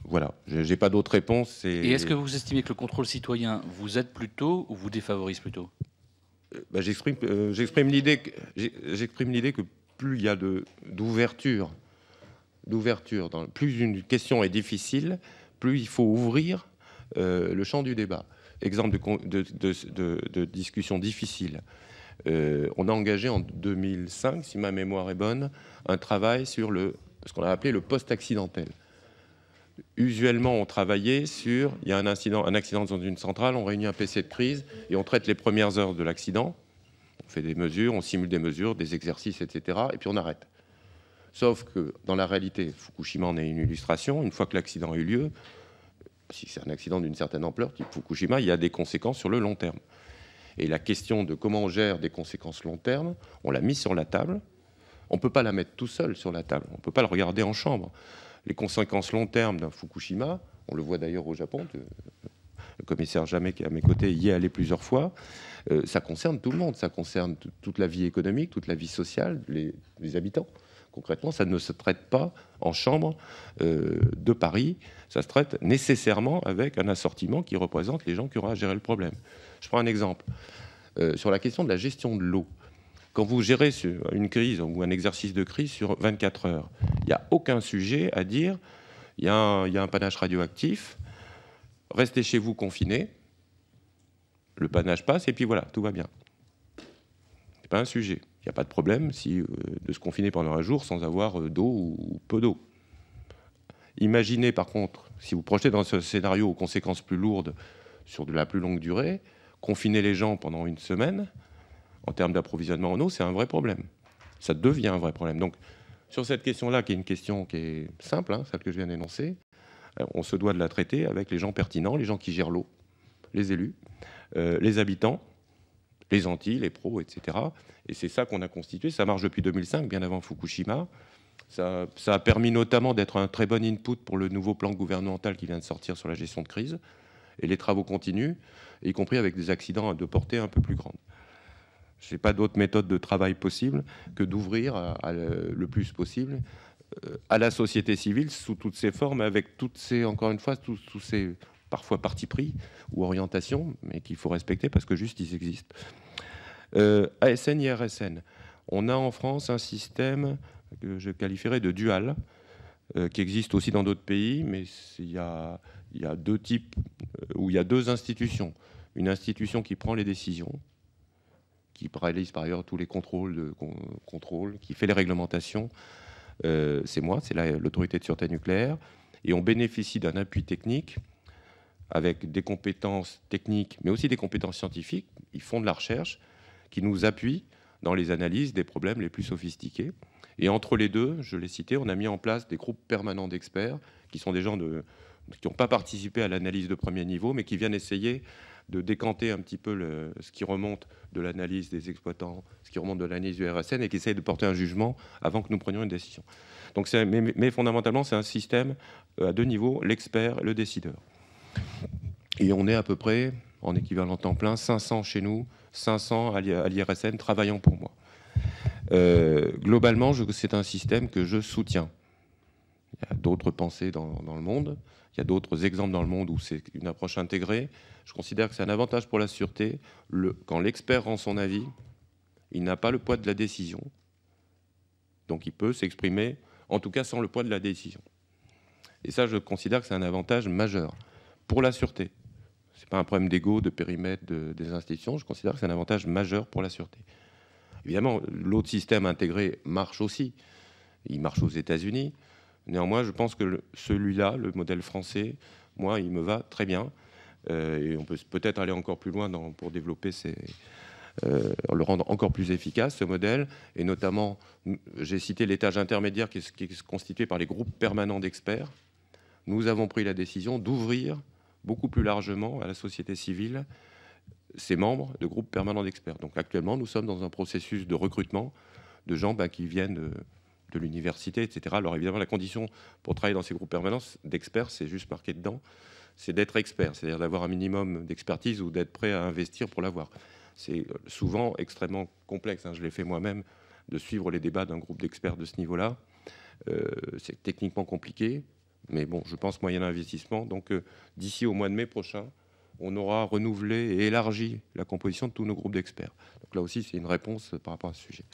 voilà, j'ai pas d'autres réponses. Et est-ce que vous estimez que le contrôle citoyen vous aide plutôt ou vous défavorise plutôt? J'exprime l'idée que plus il y a d'ouverture, plus une question est difficile, plus il faut ouvrir le champ du débat. Exemple de discussion difficile. On a engagé en 2005, si ma mémoire est bonne, un travail sur ce qu'on a appelé le post-accidentel. Usuellement, on travaillait sur, il y a un accident dans une centrale, on réunit un PC de crise et on traite les premières heures de l'accident. On fait des mesures, on simule des mesures, des exercices, etc. Et puis on arrête. Sauf que dans la réalité, Fukushima en est une illustration. Une fois que l'accident a eu lieu, si c'est un accident d'une certaine ampleur, type Fukushima, il y a des conséquences sur le long terme. Et la question de comment on gère des conséquences long terme, on l'a mise sur la table. On ne peut pas la mettre tout seul sur la table. On ne peut pas le regarder en chambre. Les conséquences long terme d'un Fukushima, on le voit d'ailleurs au Japon, le commissaire Jamet qui est à mes côtés y est allé plusieurs fois, ça concerne tout le monde, ça concerne toute la vie économique, toute la vie sociale, les habitants. Concrètement, ça ne se traite pas en chambre de Paris, ça se traite nécessairement avec un assortiment qui représente les gens qui auront à gérer le problème. Je prends un exemple. Sur la question de la gestion de l'eau, quand vous gérez une crise ou un exercice de crise sur 24 heures, il n'y a aucun sujet à dire, il y a un panache radioactif, restez chez vous confinés, le panache passe et puis voilà, tout va bien. Ce n'est pas un sujet. Il n'y a pas de problème de se confiner pendant un jour sans avoir d'eau ou peu d'eau. Imaginez par contre, si vous projetez dans ce scénario aux conséquences plus lourdes, sur de la plus longue durée, confiner les gens pendant une semaine, en termes d'approvisionnement en eau, c'est un vrai problème. Ça devient un vrai problème. Donc, sur cette question-là, qui est une question qui est simple, hein, celle que je viens d'énoncer, on se doit de la traiter avec les gens pertinents, les gens qui gèrent l'eau, les élus, les habitants, les Antilles, les pros, etc. Et c'est ça qu'on a constitué. Ça marche depuis 2005, bien avant Fukushima. Ça a permis notamment d'être un très bon input pour le nouveau plan gouvernemental qui vient de sortir sur la gestion de crise. Et les travaux continuent, y compris avec des accidents de portée un peu plus grande. Je n'ai pas d'autre méthode de travail possible que d'ouvrir le plus possible à la société civile sous toutes ses formes, avec toutes ces, encore une fois, tous ces parfois partis pris ou orientations, mais qu'il faut respecter parce que juste ils existent. ASN, IRSN. On a en France un système que je qualifierais de dual, qui existe aussi dans d'autres pays, mais il y a deux types, où il y a deux institutions. Une institution qui prend les décisions, qui réalise par ailleurs tous les contrôles, qui fait les réglementations. C'est moi, c'est l'autorité de sûreté nucléaire. Et on bénéficie d'un appui technique avec des compétences techniques, mais aussi des compétences scientifiques. Ils font de la recherche qui nous appuie dans les analyses des problèmes les plus sophistiqués. Et entre les deux, je l'ai cité, on a mis en place des groupes permanents d'experts qui sont des gens qui n'ont pas participé à l'analyse de premier niveau, mais qui viennent essayer de décanter un petit peu ce qui remonte de l'analyse des exploitants, ce qui remonte de l'analyse du RSN, et qui essayent de porter un jugement avant que nous prenions une décision. Donc mais fondamentalement, c'est un système à deux niveaux, l'expert et le décideur. Et on est à peu près, en équivalent temps plein, 500 chez nous, 500 à l'IRSN travaillant pour moi. Globalement, c'est un système que je soutiens. Il y a d'autres pensées dans le monde, il y a d'autres exemples dans le monde où c'est une approche intégrée. Je considère que c'est un avantage pour la sûreté. Quand l'expert rend son avis, il n'a pas le poids de la décision. Donc il peut s'exprimer, en tout cas sans le poids de la décision. Et ça, je considère que c'est un avantage majeur pour la sûreté. Ce n'est pas un problème d'ego, de périmètre des institutions. Je considère que c'est un avantage majeur pour la sûreté. Évidemment, l'autre système intégré marche aussi. Il marche aux États-Unis. Néanmoins, je pense que celui-là, le modèle français, moi, il me va très bien. Et on peut peut-être aller encore plus loin pour développer le rendre encore plus efficace, ce modèle. Et notamment, j'ai cité l'étage intermédiaire qui est constitué par les groupes permanents d'experts. Nous avons pris la décision d'ouvrir beaucoup plus largement à la société civile ces membres de groupes permanents d'experts. Donc actuellement, nous sommes dans un processus de recrutement de gens qui viennent de l'université, etc. Alors évidemment, la condition pour travailler dans ces groupes permanents d'experts, c'est juste marqué dedans, c'est d'être expert, c'est-à-dire d'avoir un minimum d'expertise ou d'être prêt à investir pour l'avoir. C'est souvent extrêmement complexe, hein. Je l'ai fait moi-même, de suivre les débats d'un groupe d'experts de ce niveau-là. C'est techniquement compliqué, mais bon, je pense moyen investissement. Donc d'ici au mois de mai prochain, on aura renouvelé et élargi la composition de tous nos groupes d'experts. Donc là aussi, c'est une réponse par rapport à ce sujet.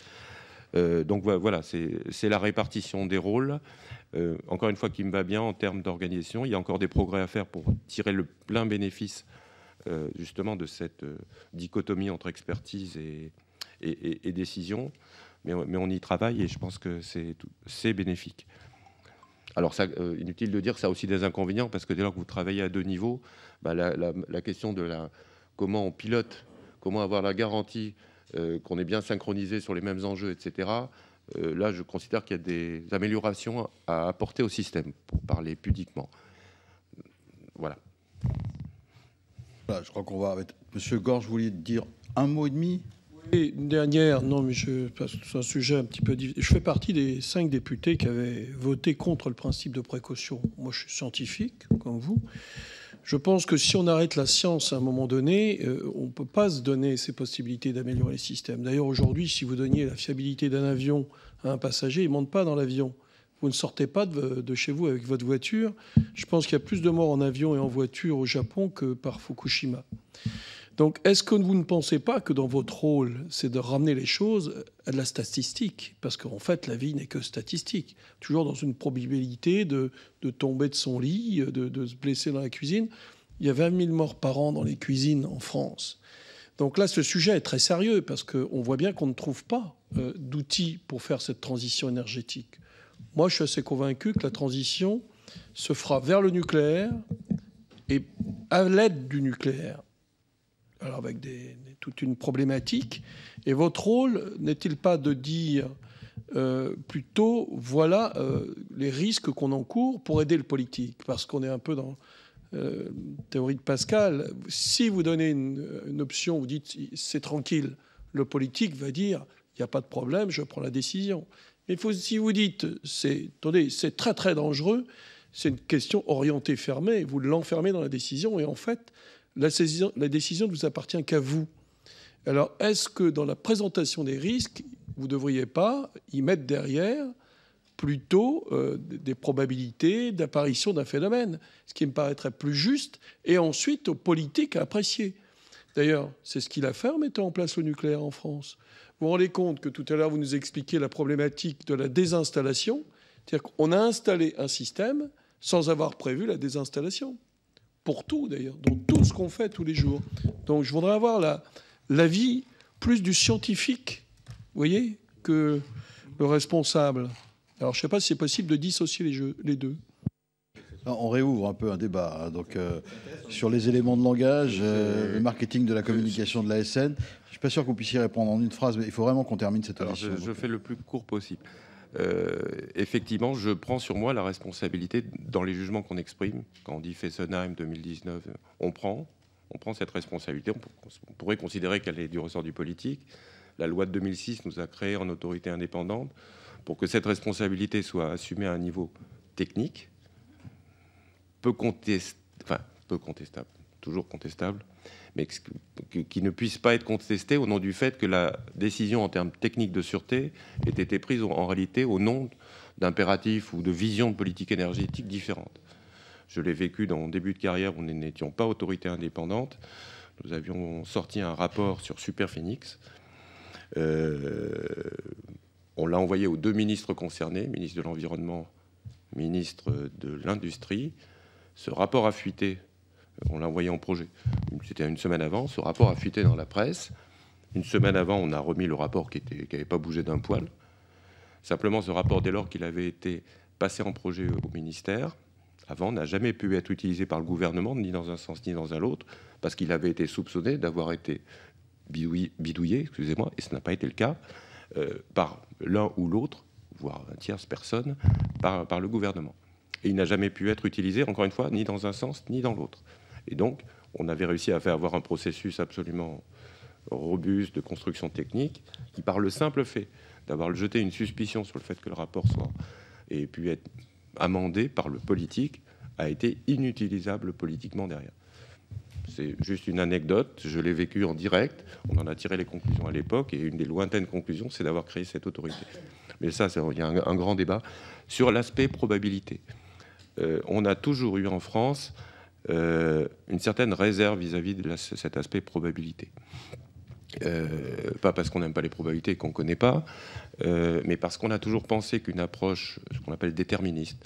Donc voilà, c'est la répartition des rôles. Encore une fois, qui me va bien en termes d'organisation. Il y a encore des progrès à faire pour tirer le plein bénéfice justement de cette dichotomie entre expertise et décision. Mais on y travaille et je pense que c'est bénéfique. Alors, inutile de dire que ça a aussi des inconvénients, parce que dès lors que vous travaillez à deux niveaux, la question de comment on pilote, comment avoir la garantie qu'on est bien synchronisé sur les mêmes enjeux, etc. Là, je considère qu'il y a des améliorations à apporter au système, pour parler pudiquement. Voilà. Je crois qu'on va avec Monsieur Gorge, vous vouliez dire un mot et demi ? Et une dernière, non, mais c'est un sujet un petit peu difficile. Je fais partie des 5 députés qui avaient voté contre le principe de précaution. Moi, je suis scientifique, comme vous. Je pense que si on arrête la science à un moment donné, on ne peut pas se donner ces possibilités d'améliorer les systèmes. D'ailleurs, aujourd'hui, si vous donniez la fiabilité d'un avion à un passager, il ne monte pas dans l'avion. Vous ne sortez pas de chez vous avec votre voiture. Je pense qu'il y a plus de morts en avion et en voiture au Japon que par Fukushima. Donc, est-ce que vous ne pensez pas que dans votre rôle, c'est de ramener les choses à de la statistique? Parce qu'en fait, la vie n'est que statistique. Toujours dans une probabilité de tomber de son lit, de se blesser dans la cuisine. Il y a 20 000 morts par an dans les cuisines en France. Donc là, ce sujet est très sérieux parce qu'on voit bien qu'on ne trouve pas d'outils pour faire cette transition énergétique. Moi, je suis assez convaincu que la transition se fera vers le nucléaire et à l'aide du nucléaire. Alors avec toute une problématique. Et votre rôle n'est-il pas de dire plutôt, voilà les risques qu'on encourt pour aider le politique? Parce qu'on est un peu dans théorie de Pascal. Si vous donnez une option, vous dites c'est tranquille, le politique va dire il n'y a pas de problème, je prends la décision. Mais si vous dites attendez, c'est très très dangereux, c'est une question orientée fermée, vous l'enfermez dans la décision et en fait la décision ne vous appartient qu'à vous. Alors est-ce que dans la présentation des risques, vous ne devriez pas y mettre derrière plutôt des probabilités d'apparition d'un phénomène, ce qui me paraîtrait plus juste, et ensuite aux politiques à apprécier. D'ailleurs, c'est ce qu'il a fait en mettant en place le nucléaire en France. Vous vous rendez compte que tout à l'heure, vous nous expliquiez la problématique de la désinstallation, c'est-à-dire qu'on a installé un système sans avoir prévu la désinstallation. Pour tout, d'ailleurs, dans tout ce qu'on fait tous les jours. Donc je voudrais avoir l'avis plus du scientifique, vous voyez, que le responsable. Alors, je ne sais pas si c'est possible de dissocier les deux. On réouvre un peu un débat donc, sur les éléments de langage, le marketing de la communication de l'ASN. Je ne suis pas sûr que vous puissiez répondre en une phrase, mais il faut vraiment qu'on termine cette audition. Je fais le plus court possible. Effectivement, je prends sur moi la responsabilité dans les jugements qu'on exprime. Quand on dit Fessenheim 2019, on prend cette responsabilité. On pourrait considérer qu'elle est du ressort du politique. La loi de 2006 nous a créé en autorité indépendante pour que cette responsabilité soit assumée à un niveau technique, peu contestable, toujours contestable, mais qui ne puisse pas être contesté au nom du fait que la décision en termes techniques de sûreté ait été prise en réalité au nom d'impératifs ou de visions de politique énergétique différentes. Je l'ai vécu dans mon début de carrière où nous n'étions pas autorité indépendante. Nous avions sorti un rapport sur Superphénix. On l'a envoyé aux deux ministres concernés, ministre de l'Environnement, ministre de l'Industrie. Ce rapport a fuité. On l'a envoyé en projet. C'était une semaine avant. Ce rapport a fuité dans la presse. Une semaine avant, on a remis le rapport qui n'avait pas bougé d'un poil. Simplement, ce rapport, dès lors qu'il avait été passé en projet au ministère, avant, n'a jamais pu être utilisé par le gouvernement, ni dans un sens ni dans un autre, parce qu'il avait été soupçonné d'avoir été bidouillé, excusez-moi, et ce n'a pas été le cas, par l'un ou l'autre, voire une tierce personne, par le gouvernement. Et il n'a jamais pu être utilisé, encore une fois, ni dans un sens ni dans l'autre. Et donc, on avait réussi à faire avoir un processus absolument robuste de construction technique, qui, par le simple fait d'avoir jeté une suspicion sur le fait que le rapport ait pu être amendé par le politique, a été inutilisable politiquement derrière. C'est juste une anecdote, je l'ai vécu en direct, on en a tiré les conclusions à l'époque, et une des lointaines conclusions, c'est d'avoir créé cette autorité. Mais ça, il y a un grand débat sur l'aspect probabilité. On a toujours eu en France une certaine réserve vis-à-vis de cet aspect probabilité. Pas parce qu'on n'aime pas les probabilités qu'on ne connaît pas, mais parce qu'on a toujours pensé qu'une approche, ce qu'on appelle déterministe,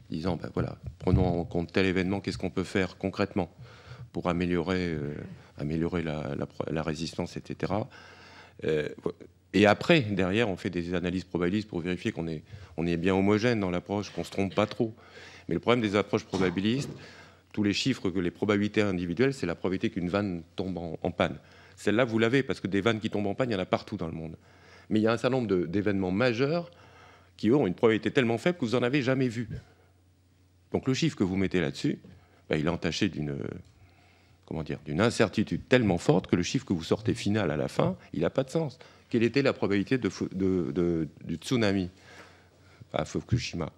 disant, ben voilà, prenons en compte tel événement, qu'est-ce qu'on peut faire concrètement pour améliorer la résistance, etc. Et après, derrière, on fait des analyses probabilistes pour vérifier qu'on est bien homogène dans l'approche, qu'on ne se trompe pas trop. Mais le problème des approches probabilistes, tous les chiffres que les probabilités individuelles, c'est la probabilité qu'une vanne tombe en panne. Celle-là, vous l'avez, parce que des vannes qui tombent en panne, il y en a partout dans le monde. Mais il y a un certain nombre d'événements majeurs qui, eux, ont une probabilité tellement faible que vous n'en avez jamais vu. Donc le chiffre que vous mettez là-dessus, ben, il est entaché d'une incertitude tellement forte que le chiffre que vous sortez final à la fin, il n'a pas de sens. Quelle était la probabilité du tsunami à Fukushima?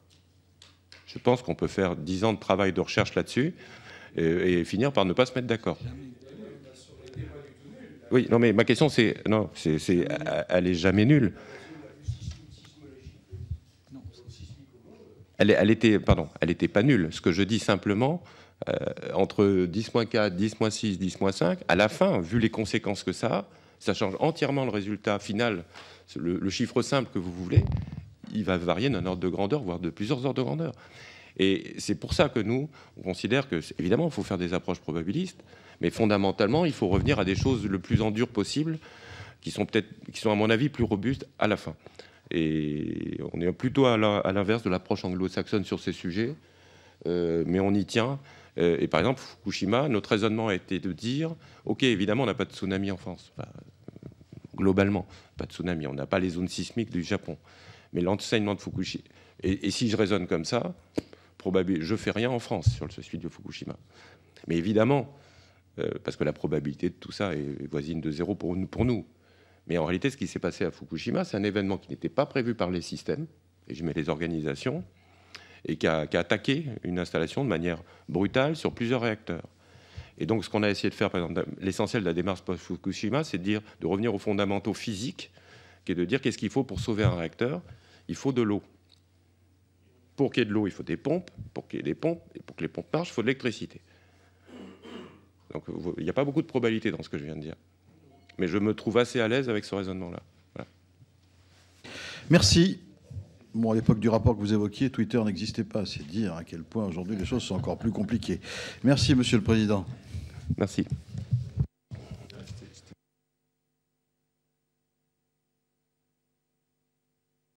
Je pense qu'on peut faire 10 ans de travail de recherche là-dessus et finir par ne pas se mettre d'accord. Oui, non, mais ma question, elle est jamais nulle. Elle était pas nulle. Ce que je dis simplement, entre 10-4, 10-6, 10-5, à la fin, vu les conséquences que ça change entièrement le résultat final. Le chiffre simple que vous voulez, il va varier d'un ordre de grandeur, voire de plusieurs ordres de grandeur. Et c'est pour ça que nous, on considère que, évidemment, il faut faire des approches probabilistes, mais fondamentalement, il faut revenir à des choses le plus en dur possible, qui sont, à mon avis, plus robustes à la fin. Et on est plutôt à l'inverse de l'approche anglo-saxonne sur ces sujets, mais on y tient Et par exemple, Fukushima, notre raisonnement a été de dire, OK, évidemment, on n'a pas de tsunami en France. Enfin, globalement, pas de tsunami. On n'a pas les zones sismiques du Japon. Mais l'enseignement de Fukushima... Et si je raisonne comme ça, je ne fais rien en France sur le suite de Fukushima. Mais évidemment, parce que la probabilité de tout ça est voisine de 0 pour nous. Mais en réalité, ce qui s'est passé à Fukushima, c'est un événement qui n'était pas prévu par les systèmes, et je mets les organisations, et qui a attaqué une installation de manière brutale sur plusieurs réacteurs. Et donc, ce qu'on a essayé de faire, par exemple, l'essentiel de la démarche post-Fukushima, c'est de revenir aux fondamentaux physiques, qui est de dire qu'est-ce qu'il faut pour sauver un réacteur. Il faut de l'eau. Pour qu'il y ait de l'eau, il faut des pompes. Pour qu'il y ait des pompes, et pour que les pompes marchent, il faut de l'électricité. Donc, il n'y a pas beaucoup de probabilité dans ce que je viens de dire. Mais je me trouve assez à l'aise avec ce raisonnement-là. Voilà. Merci. Bon, à l'époque du rapport que vous évoquiez, Twitter n'existait pas. C'est dire à quel point aujourd'hui les choses sont encore plus compliquées. Merci, Monsieur le Président. Merci.